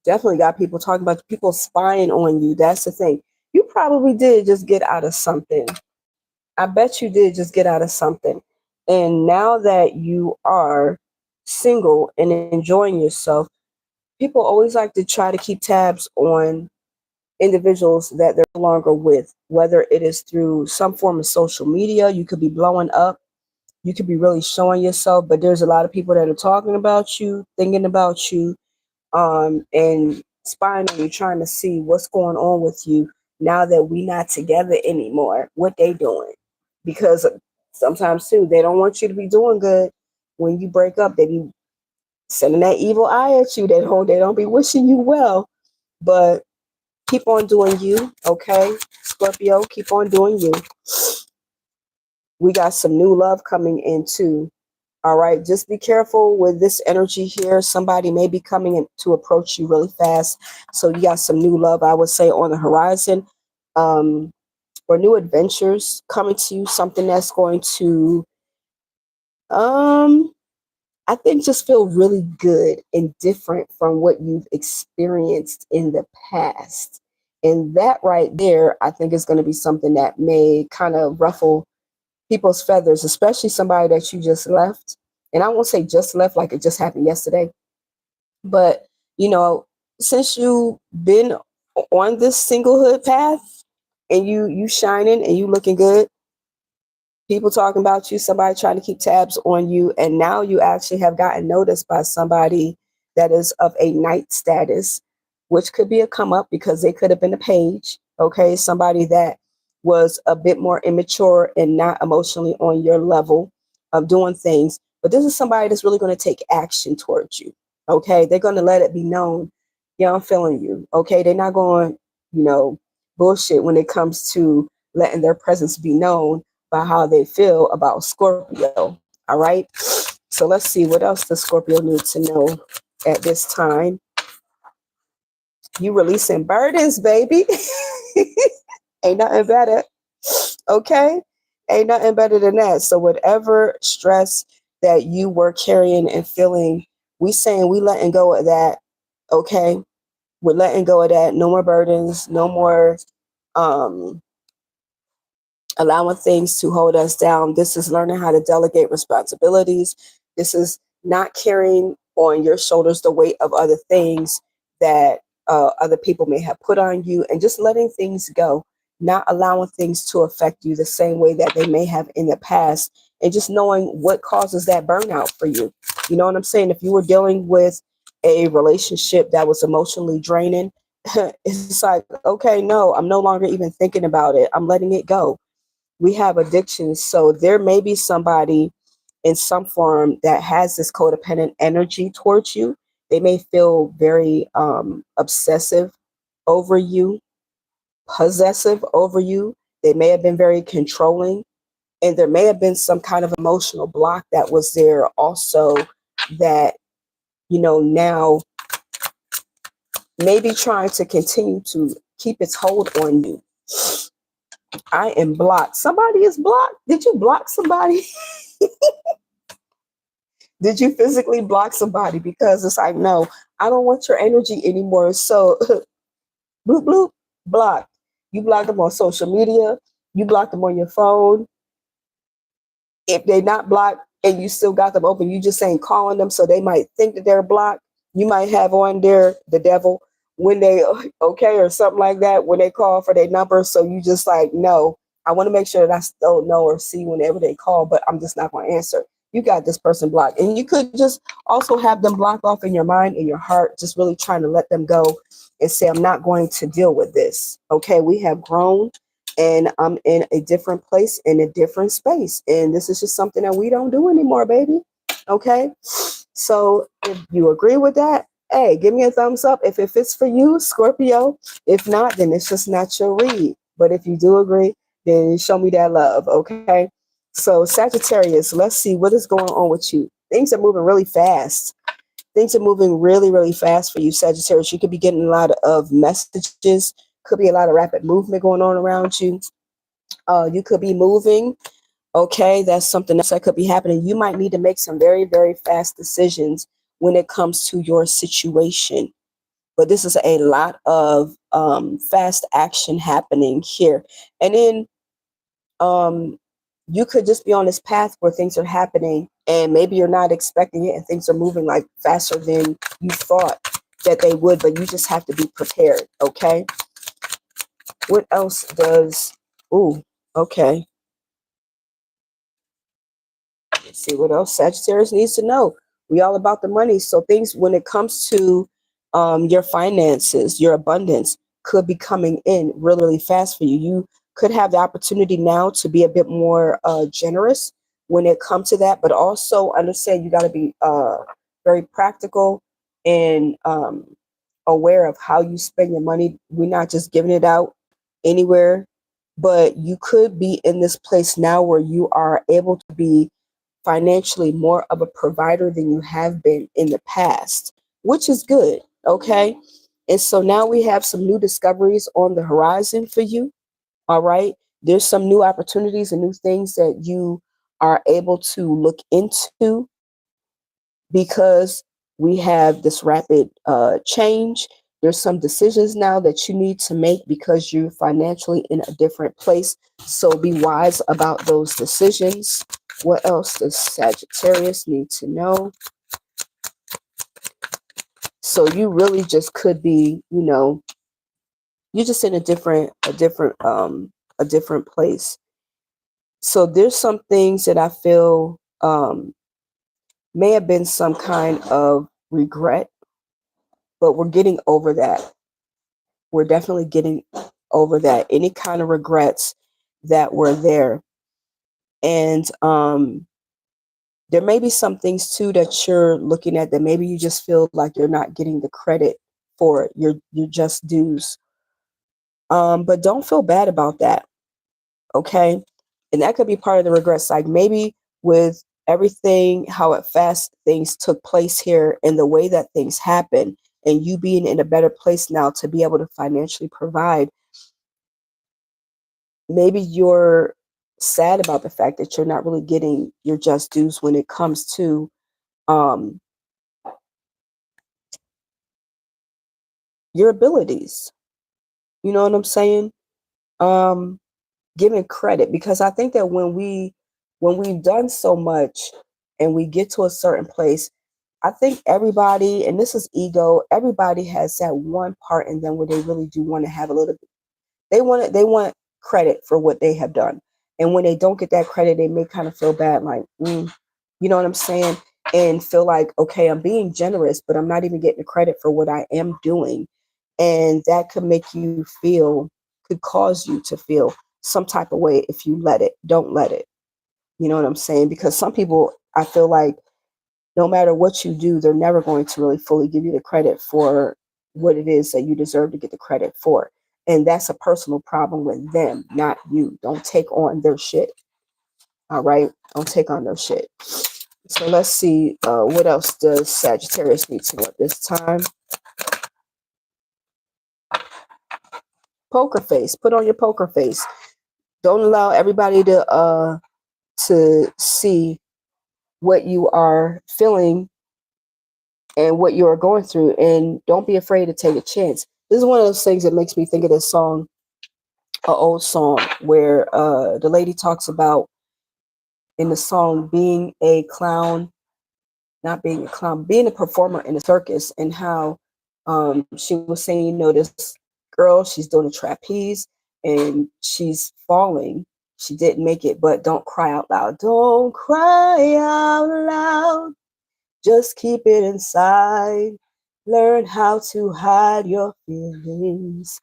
Definitely got people talking about you, people spying on you. That's the thing. You probably did just get out of something. I bet you did just get out of something. And now that you are single and enjoying yourself, people always like to try to keep tabs on individuals that they're no longer with, whether it is through some form of social media. You could be blowing up, you could be really showing yourself, but there's a lot of people that are talking about you, thinking about you, and spying on you, trying to see what's going on with you now that we not together anymore, what they doing. Because sometimes too, they don't want you to be doing good. When you break up, they be sending that evil eye at you. They don't be wishing you well. But keep on doing you, okay? Scorpio, keep on doing you. We got some new love coming in too. All right, just be careful with this energy here. Somebody may be coming in to approach you really fast. So you got some new love, I would say, on the horizon, or new adventures coming to you. Something that's going to, I think, just feel really good and different from what you've experienced in the past. And that right there, I think, is going to be something that may kind of ruffle people's feathers, especially somebody that you just left. And I won't say just left like it just happened yesterday, but you know, since you've been on this singlehood path and you shining and you looking good, people talking about you, somebody trying to keep tabs on you, and now you actually have gotten noticed by somebody that is of a knight status, which could be a come up because they could have been a page, okay? Somebody that was a bit more immature and not emotionally on your level of doing things. But this is somebody that's really going to take action towards you, okay? They're going to let it be known Yeah, I'm feeling you. Okay, they're not going, you know, bullshit when it comes to letting their presence be known by how they feel about Scorpio. All right. So let's see what else does Scorpio need to know at this time. You releasing burdens, baby. Ain't nothing better. Okay? Ain't nothing better than that. So whatever stress that you were carrying and feeling, we saying we letting go of that. Okay? We're letting go of that. No more burdens, no more um allowing things to hold us down. This is learning how to delegate responsibilities. This is not carrying on your shoulders the weight of other things that other people may have put on you, and just letting things go, not allowing things to affect you the same way that they may have in the past, and just knowing what causes that burnout for you. You know what I'm saying? If you were dealing with a relationship that was emotionally draining, it's like, okay, no, I'm no longer even thinking about it. I'm letting it go. We have addictions. So there may be somebody in some form that has this codependent energy towards you. They may feel very obsessive over you, possessive over you. They may have been very controlling. And there may have been some kind of emotional block that was there also that, now maybe trying to continue to keep its hold on you. I am blocked. Somebody is blocked. Did you block somebody? Did you physically block somebody? Because it's like, no, I don't want your energy anymore. So bloop, bloop, blocked. You blocked them on social media. You blocked them on your phone. If they're not blocked and you still got them open, you just ain't calling them, so they might think that they're blocked. You might have on there the devil when they okay or something like that when they call for their number. So you just like, no, I want to make sure that I still know or see whenever they call, but I'm just not going to answer. You got this person blocked, and you could just also have them blocked off in your mind, in your heart, just really trying to let them go and say, I'm not going to deal with this. Okay, we have grown, and I'm in a different place, in a different space. And this is just something that we don't do anymore, baby. Okay. So if you agree with that, hey, give me a thumbs up if it fits for you, Scorpio. If not, then it's just not your read. But if you do agree, then show me that love. Okay. So Sagittarius, let's see what is going on with you. Things are moving really fast. Things are moving really, really fast for you, Sagittarius. You could be getting a lot of messages. Could be a lot of rapid movement going on around you. You could be moving. Okay, that's something else that could be happening. You might need to make some very, very fast decisions when it comes to your situation. But this is a lot of fast action happening here. And then you could just be on this path where things are happening and maybe you're not expecting it and things are moving like faster than you thought that they would, but you just have to be prepared. Okay. What else does, ooh, okay. Let's see what else Sagittarius needs to know. We all about the money. So things when it comes to your finances, your abundance could be coming in really, really fast for you. You could have the opportunity now to be a bit more generous when it comes to that, but also understand you got to be very practical and aware of how you spend your money. We're not just giving it out anywhere, but you could be in this place now where you are able to be financially more of a provider than you have been in the past, which is good. Okay. And so now we have some new discoveries on the horizon for you. All right. There's some new opportunities and new things that you are able to look into because we have this rapid change. There's some decisions now that you need to make because you're financially in a different place. So be wise about those decisions. What else does Sagittarius need to know? So you really just could be, you're just in a different place. So there's some things that I feel may have been some kind of regret, but we're getting over that. We're definitely getting over that. Any kind of regrets that were there. And there may be some things too that you're looking at that maybe you just feel like you're not getting the credit for it, your just dues. But don't feel bad about that, okay? And that could be part of the regrets. Like maybe with everything, how it fast things took place here and the way that things happen, and you being in a better place now to be able to financially provide, maybe you're sad about the fact that you're not really getting your just dues when it comes to um, your abilities. You know what I'm saying? Um, Giving credit, because I think that when we've done so much and we get to a certain place, I think everybody, and this is ego, everybody has that one part in them where they really do want to have a little, they want credit for what they have done. And when they don't get that credit, they may kind of feel bad, like, you know what I'm saying? And feel like, okay, I'm being generous, but I'm not even getting the credit for what I am doing. And that could make you feel, could cause you to feel some type of way if you let it. Don't let it. You know what I'm saying? Because some people, I feel like no matter what you do, they're never going to really fully give you the credit for what it is that you deserve to get the credit for. And that's a personal problem with them, not you. Don't take on their shit. All right? Don't take on their shit. So let's see, what else does Sagittarius need to know at this time? Poker face. Put on your poker face. Don't allow everybody to see what you are feeling and what you are going through, and don't be afraid to take a chance. This is one of those things that makes me think of this song, an old song, where the lady talks about in the song being a clown, not being a clown, being a performer in a circus, and how she was saying, you know, this girl, she's doing a trapeze and she's falling. She didn't make it, but don't cry out loud. Don't cry out loud. Just keep it inside. Learn how to hide your feelings.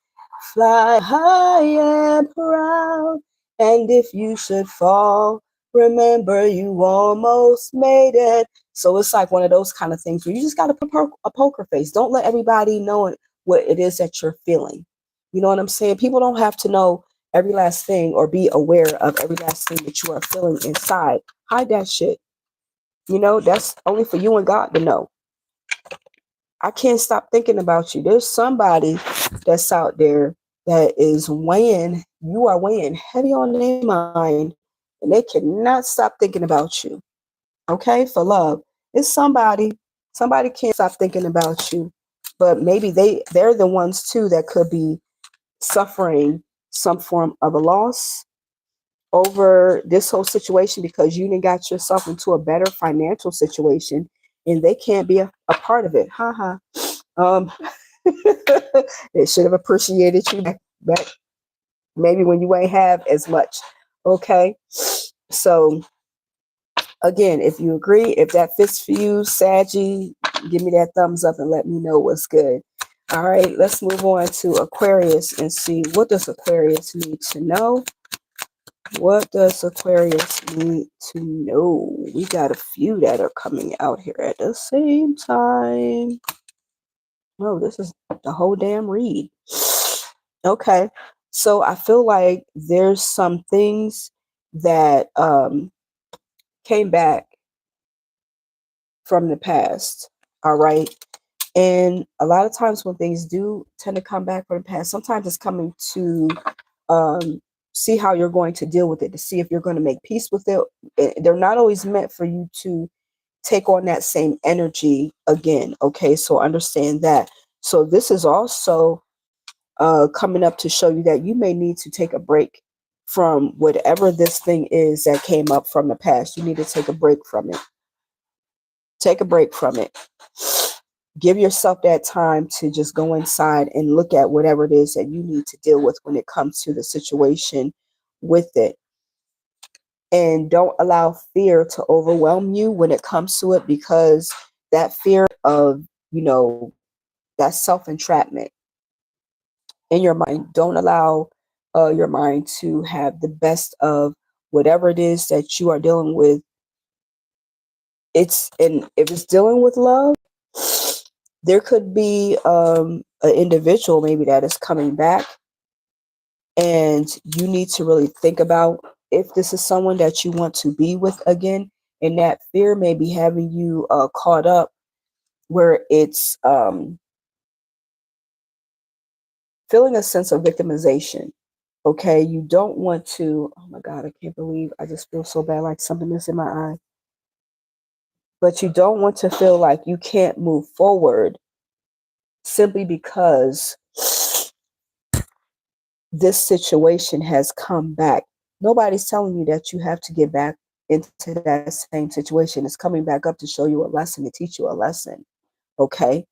Fly high and proud. And if you should fall, remember you almost made it. So it's like one of those kind of things where you just got to put a poker face. Don't let everybody know what it is that you're feeling. You know what I'm saying? People don't have to know every last thing or be aware of every last thing that you are feeling inside. Hide that shit. You know, that's only for you and God to know. I can't stop thinking about you. There's somebody that's out there that is weighing, you are weighing heavy on their mind, and they cannot stop thinking about you. Okay, for love. It's somebody can't stop thinking about you, but maybe they're the ones too that could be suffering some form of a loss over this whole situation because you didn't got yourself into a better financial situation and they can't be a part of it. Haha. Um, they should have appreciated you back maybe when you ain't have as much. Okay. So again, if you agree, if that fits for you, Saggy, give me that thumbs up and let me know what's good. All right, let's move on to Aquarius and see what does Aquarius need to know. What does Aquarius need to know? We got a few that are coming out here at the same time. Oh, this is the whole damn read. Okay. So I feel like there's some things that came back from the past. All right. And a lot of times when things do tend to come back from the past, sometimes it's coming to see how you're going to deal with it, to see if you're going to make peace with it. They're not always meant for you to take on that same energy again. Okay, so understand that. So this is also coming up to show you that you may need to take a break from whatever this thing is that came up from the past. You need to take a break from it. Take a break from it. Give yourself that time to just go inside and look at whatever it is that you need to deal with when it comes to the situation with it. And don't allow fear to overwhelm you when it comes to it, because that fear of, you know, that self-entrapment in your mind, don't allow your mind to have the best of whatever it is that you are dealing with. And if it's dealing with love, there could be an individual maybe that is coming back, and you need to really think about if this is someone that you want to be with again, and that fear may be having you caught up where it's feeling a sense of victimization. Okay, you don't want to, oh my God, I can't believe I just feel so bad, like something is in my eye. But you don't want to feel like you can't move forward simply because this situation has come back. Nobody's telling you that you have to get back into that same situation. It's coming back up to show you a lesson, to teach you a lesson. Okay.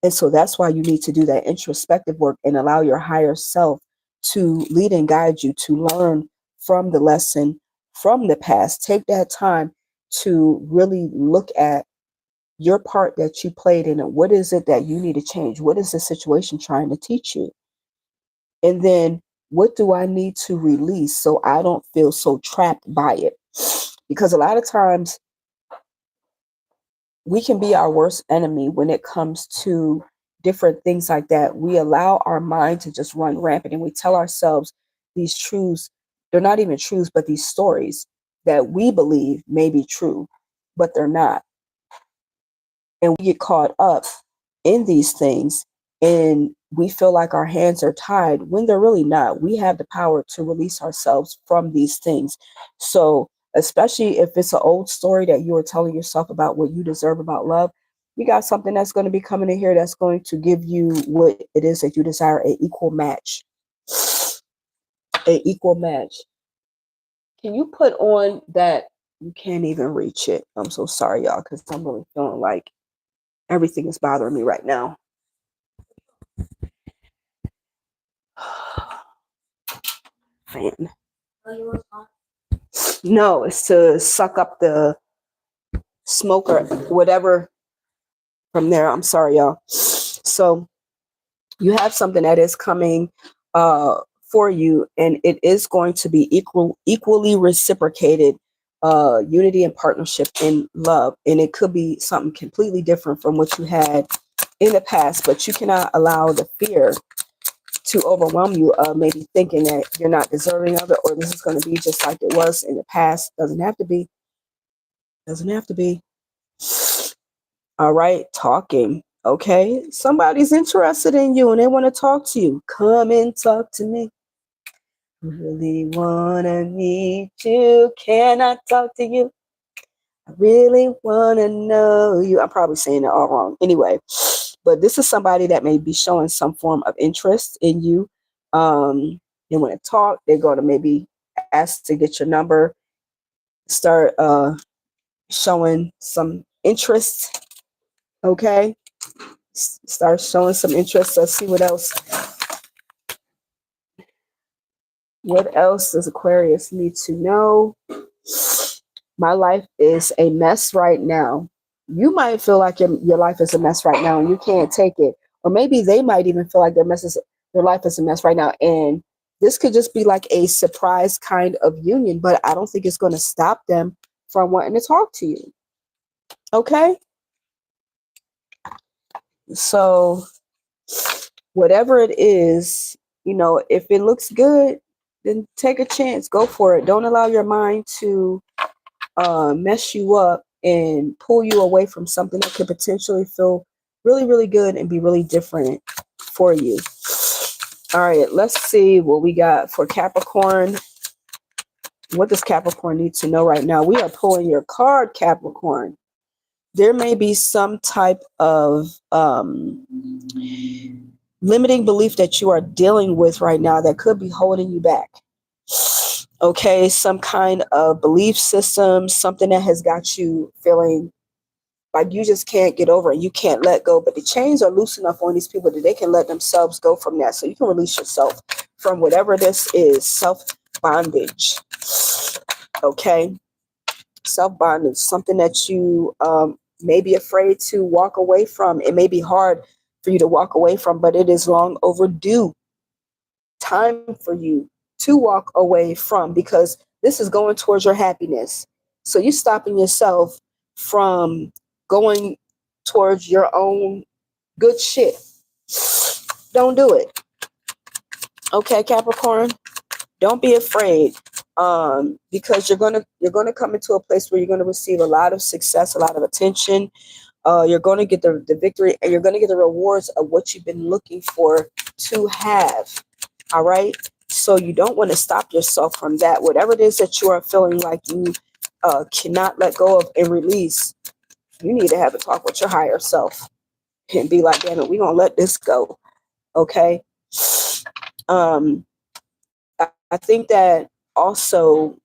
And so that's why you need to do that introspective work and allow your higher self to lead and guide you to learn from the lesson from the past. Take that time to really look at your part that you played in it. What is it that you need to change? What is the situation trying to teach you? And then what do I need to release so I don't feel so trapped by it? Because a lot of times we can be our worst enemy when it comes to different things like that. We allow our mind to just run rampant and we tell ourselves these truths. They're not even truths, but these stories that we believe may be true, but they're not. And we get caught up in these things and we feel like our hands are tied when they're really not. We have the power to release ourselves from these things. So especially if it's an old story that you are telling yourself about what you deserve about love, you got something that's going to be coming in here that's going to give you what it is that you desire, an equal match. An equal match. Can you put on that? You can't even reach it. I'm so sorry, y'all, because I'm really feeling like everything is bothering me right now. Fan. No, it's to suck up the smoke or whatever from there. I'm sorry, y'all. So you have something that is coming for you, and it is going to be equally reciprocated. Unity and partnership in love, and it could be something completely different from what you had in the past, but you cannot allow the fear to overwhelm you of maybe thinking that you're not deserving of it, or this is going to be just like it was in the past. Doesn't have to be. Doesn't have to be. All right, talking. Okay, somebody's interested in you and they want to talk to you. Come and talk to me. Really wanna meet you. Can I talk to you? I really wanna know you. I'm probably saying it all wrong. Anyway, but this is somebody that may be showing some form of interest in you. They want to talk. They're going to maybe ask to get your number. Start showing some interest. Okay. Start showing some interest. Let's see what else. What else does Aquarius need to know? My life is a mess right now. You might feel like your life is a mess right now and you can't take it. Or maybe they might even feel like their life is a mess right now. And this could just be like a surprise kind of union, but I don't think it's going to stop them from wanting to talk to you. Okay? So whatever it is, if it looks good, then take a chance. Go for it. Don't allow your mind to mess you up and pull you away from something that could potentially feel really, really good and be really different for you. All right, let's see what we got for Capricorn. What does Capricorn need to know right now? We are pulling your card, Capricorn. There may be some type of limiting belief that you are dealing with right now that could be holding you back. Okay, some kind of belief system, something that has got you feeling like you just can't get over it. You can't let go, but the chains are loose enough on these people that they can let themselves go from that. So you can release yourself from whatever this is, self-bondage. Okay, self-bondage, something that you may be afraid to walk away from. It may be hard for you to walk away from, but it is long overdue time for you to walk away from, because this is going towards your happiness. So you're stopping yourself from going towards your own good shit. don't do it. Okay, Capricorn, don't be afraid, because you're gonna come into a place where you're gonna receive a lot of success, a lot of attention. You're gonna get the victory, and you're gonna get the rewards of what you've been looking for to have. All right. So you don't want to stop yourself from that. Whatever it is that you are feeling like you cannot let go of and release, you need to have a talk with your higher self and be like, damn it, we're gonna let this go. Okay. Um, I think that also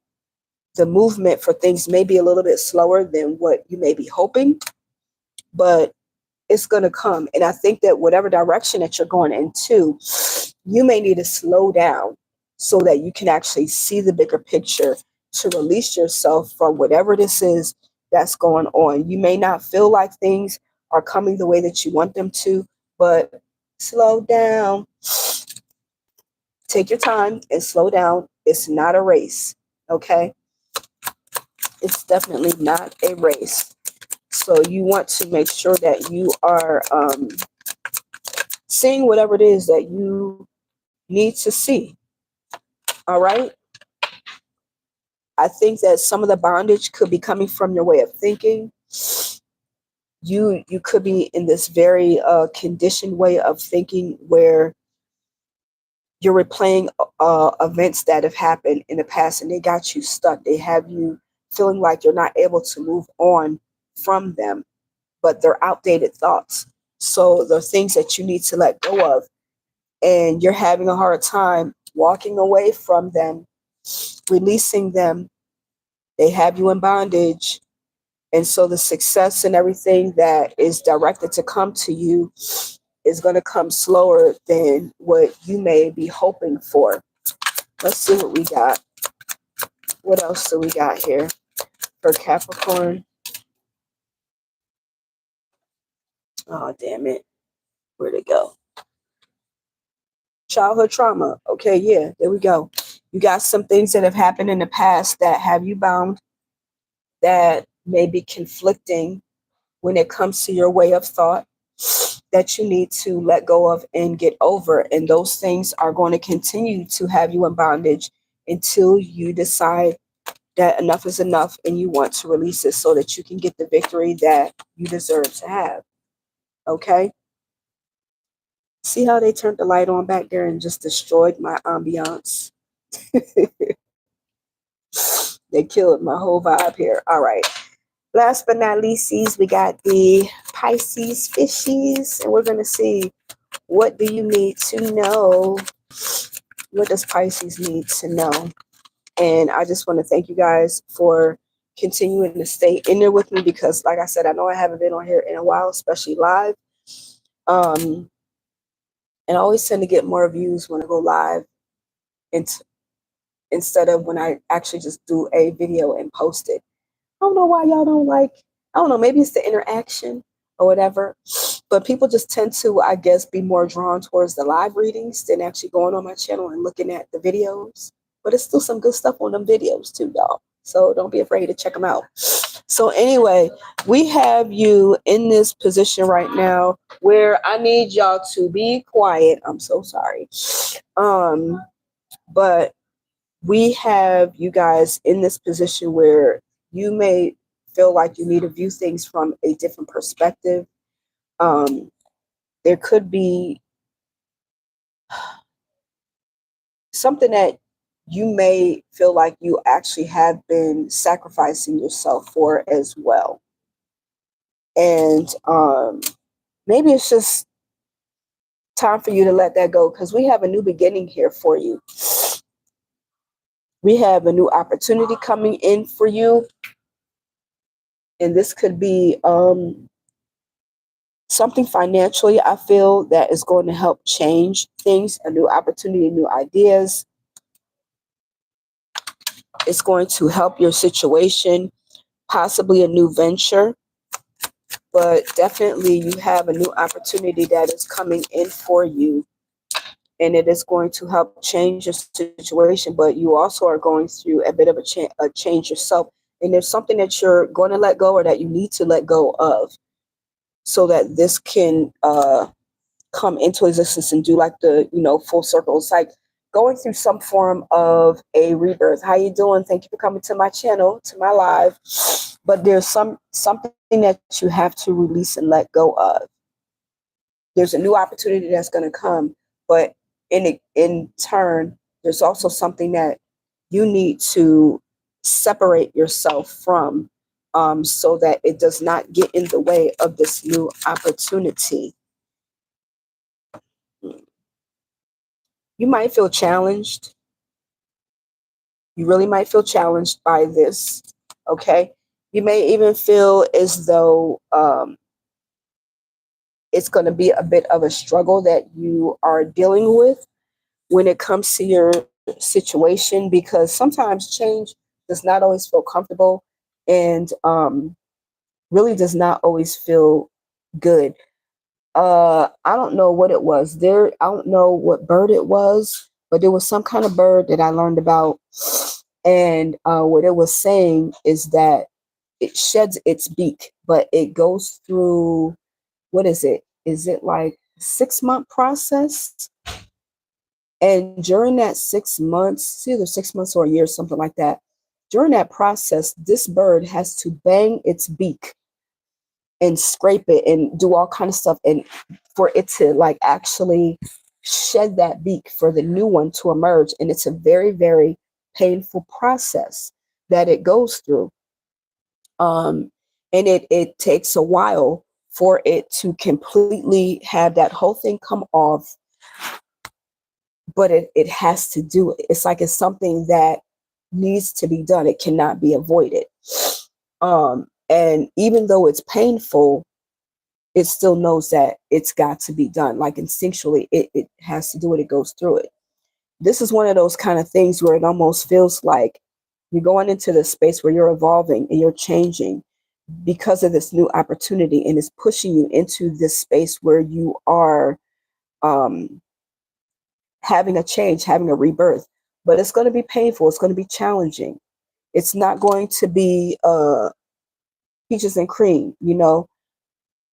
the movement for things may be a little bit slower than what you may be hoping, but it's going to come. And I think that whatever direction that you're going into, you may need to slow down so that you can actually see the bigger picture to release yourself from whatever this is that's going on. You may not feel like things are coming the way that you want them to, but slow down. Take your time and slow down. It's not a race, okay? It's definitely not a race. So you want to make sure that you are seeing whatever it is that you need to see. All right. I think that some of the bondage could be coming from your way of thinking. You could be in this very conditioned way of thinking where you're replaying events that have happened in the past and they got you stuck. They have you feeling like you're not able to move on from them, but they're outdated thoughts. So they're things that you need to let go of. And you're having a hard time walking away from them, releasing them. They have you in bondage. And so the success and everything that is directed to come to you is going to come slower than what you may be hoping for. Let's see what we got. What else do we got here for Capricorn? Oh, damn it. Where'd it go? Childhood trauma. Okay, yeah, there we go. You got some things that have happened in the past that have you bound, that may be conflicting when it comes to your way of thought, that you need to let go of and get over. And those things are going to continue to have you in bondage until you decide that enough is enough and you want to release it so that you can get the victory that you deserve to have. Okay? See how they turned the light on back there and just destroyed my ambiance? They killed my whole vibe here. All right. Last but not least, we got the Pisces fishies, and we're going to see, what do you need to know? What does Pisces need to know? And I just want to thank you guys for continuing to stay in there with me, because like I said, I know I haven't been on here in a while, especially live. And I always tend to get more views when I go live instead of when I actually just do a video and post it. I don't know why y'all don't like, I don't know, maybe it's the interaction or whatever, but people just tend to, I guess, be more drawn towards the live readings than actually going on my channel and looking at the videos. But it's still some good stuff on them videos too, y'all. So don't be afraid to check them out. So anyway, we have you in this position right now where I need y'all to be quiet. I'm so sorry. But we have you guys in this position where you may feel like you need to view things from a different perspective. There could be something that you may feel like you actually have been sacrificing yourself for as well. And maybe it's just time for you to let that go, because we have a new beginning here for you. We have a new opportunity coming in for you. And this could be something financially, I feel, that is going to help change things, a new opportunity, new ideas. It's going to help your situation, possibly a new venture, but definitely you have a new opportunity that is coming in for you, and it is going to help change your situation, but you also are going through a bit of a change yourself, and there's something that you're going to let go or that you need to let go of so that this can come into existence and do like the, full circle. It's like going through some form of a rebirth. How you doing? Thank you for coming to my channel, to my live. But there's something that you have to release and let go of. There's a new opportunity that's going to come, but in turn, there's also something that you need to separate yourself from, so that it does not get in the way of this new opportunity. You might feel challenged. You really might feel challenged by this. Okay. You may even feel as though it's going to be a bit of a struggle that you are dealing with when it comes to your situation, because sometimes change does not always feel comfortable, and really does not always feel good. I don't know what it was. I don't know what bird it was, but there was some kind of bird that I learned about, and what it was saying is that it sheds its beak, but it goes through, what is it? Is it like 6-month process? And during that 6 months, it's either 6 months or a year, something like that. During that process, this bird has to bang its beak and scrape it and do all kind of stuff, and for it to like actually shed that beak for the new one to emerge. And it's a very, very painful process that it goes through. And it takes a while for it to completely have that whole thing come off, but it has to do it. It's like it's something that needs to be done. It cannot be avoided. And even though it's painful, it still knows that it's got to be done. Like instinctually, it has to do it. It goes through it. This is one of those kind of things where it almost feels like you're going into the space where you're evolving and you're changing because of this new opportunity, and it's pushing you into this space where you are having a change, having a rebirth. But it's going to be painful. It's going to be challenging. It's not going to be peaches and cream,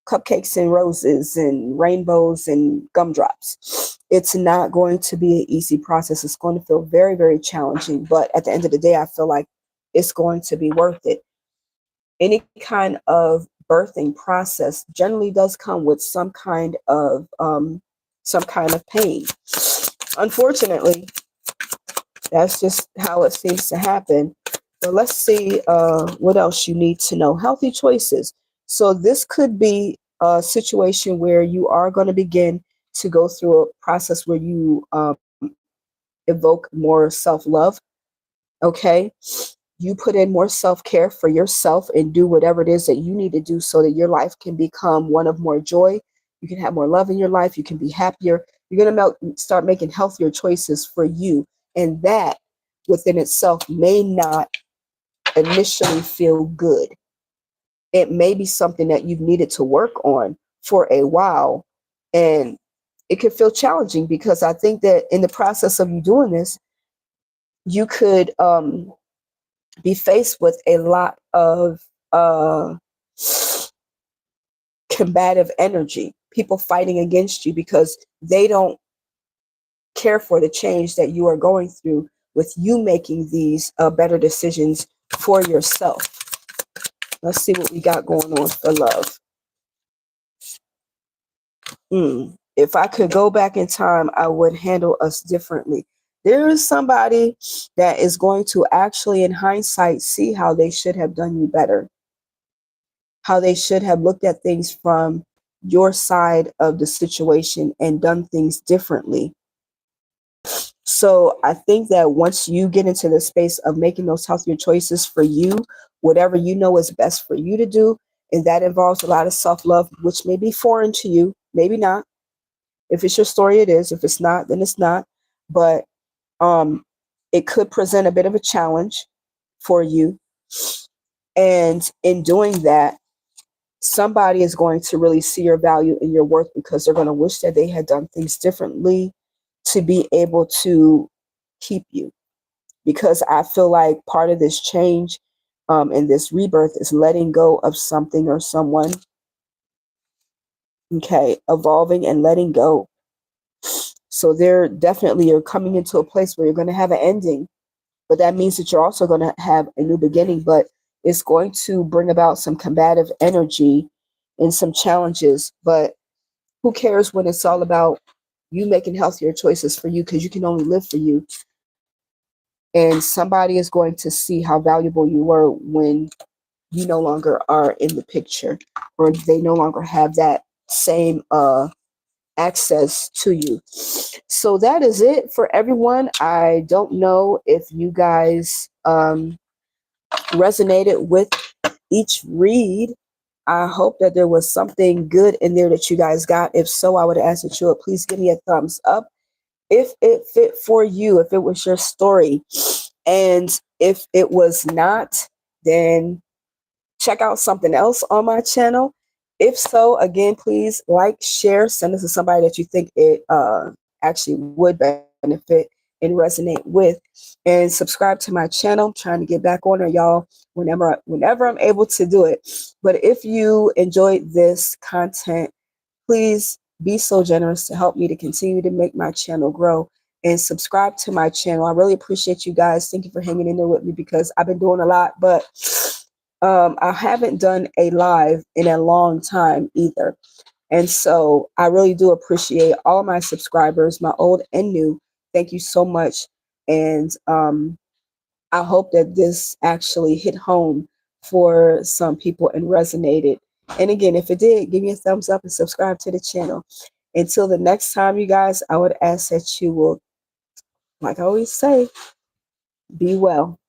cupcakes and roses and rainbows and gumdrops. It's not going to be an easy process. It's going to feel very, very challenging. But at the end of the day, I feel like it's going to be worth it. Any kind of birthing process generally does come with some kind of pain. Unfortunately, that's just how it seems to happen. But let's see what else you need to know. Healthy choices. So this could be a situation where you are going to begin to go through a process where you evoke more self-love. Okay. You put in more self-care for yourself and do whatever it is that you need to do so that your life can become one of more joy. You can have more love in your life. You can be happier. You're going to start making healthier choices for you. And that within itself may not initially feel good. It may be something that you've needed to work on for a while. And it could feel challenging because I think that in the process of you doing this, you could be faced with a lot of combative energy, people fighting against you because they don't care for the change that you are going through with you making these better decisions for yourself. Let's see what we got going on for love. If I could go back in time, I would handle us differently. There is somebody that is going to actually, in hindsight, see how they should have done you better, how they should have looked at things from your side of the situation and done things differently. So I think that once you get into the space of making those healthier choices for you, whatever you know is best for you to do, and that involves a lot of self-love, which may be foreign to you, maybe not. If it's your story, it is. If it's not, then it's not. But it could present a bit of a challenge for you. And in doing that, somebody is going to really see your value and your worth because they're going to wish that they had done things differently to be able to keep you. Because I feel like part of this change and this rebirth is letting go of something or someone Okay, evolving and letting go. So there definitely you're coming into a place where you're going to have an ending, but that means that you're also going to have a new beginning, but it's going to bring about some combative energy and some challenges. But who cares when it's all about you making healthier choices for you, because you can only live for you. And somebody is going to see how valuable you were when you no longer are in the picture, or they no longer have that same access to you. So that is it for everyone. I don't know if you guys resonated with each read. I hope that there was something good in there that you guys got. If so, I would ask that you would please give me a thumbs up if it fit for you, if it was your story. And if it was not, then check out something else on my channel. If so, again, please like, share, send this to somebody that you think it actually would benefit and resonate with, and subscribe to my channel. I'm trying to get back on there, y'all, whenever I'm able to do it. But if you enjoyed this content, please be so generous to help me to continue to make my channel grow, and subscribe to my channel. I really appreciate you guys. Thank you for hanging in there with me, because I've been doing a lot, but I haven't done a live in a long time either. And so I really do appreciate all my subscribers, my old and new. Thank you so much. And I hope that this actually hit home for some people and resonated. And again, if it did, give me a thumbs up and subscribe to the channel. Until the next time, you guys, I would ask that you will, like I always say, be well.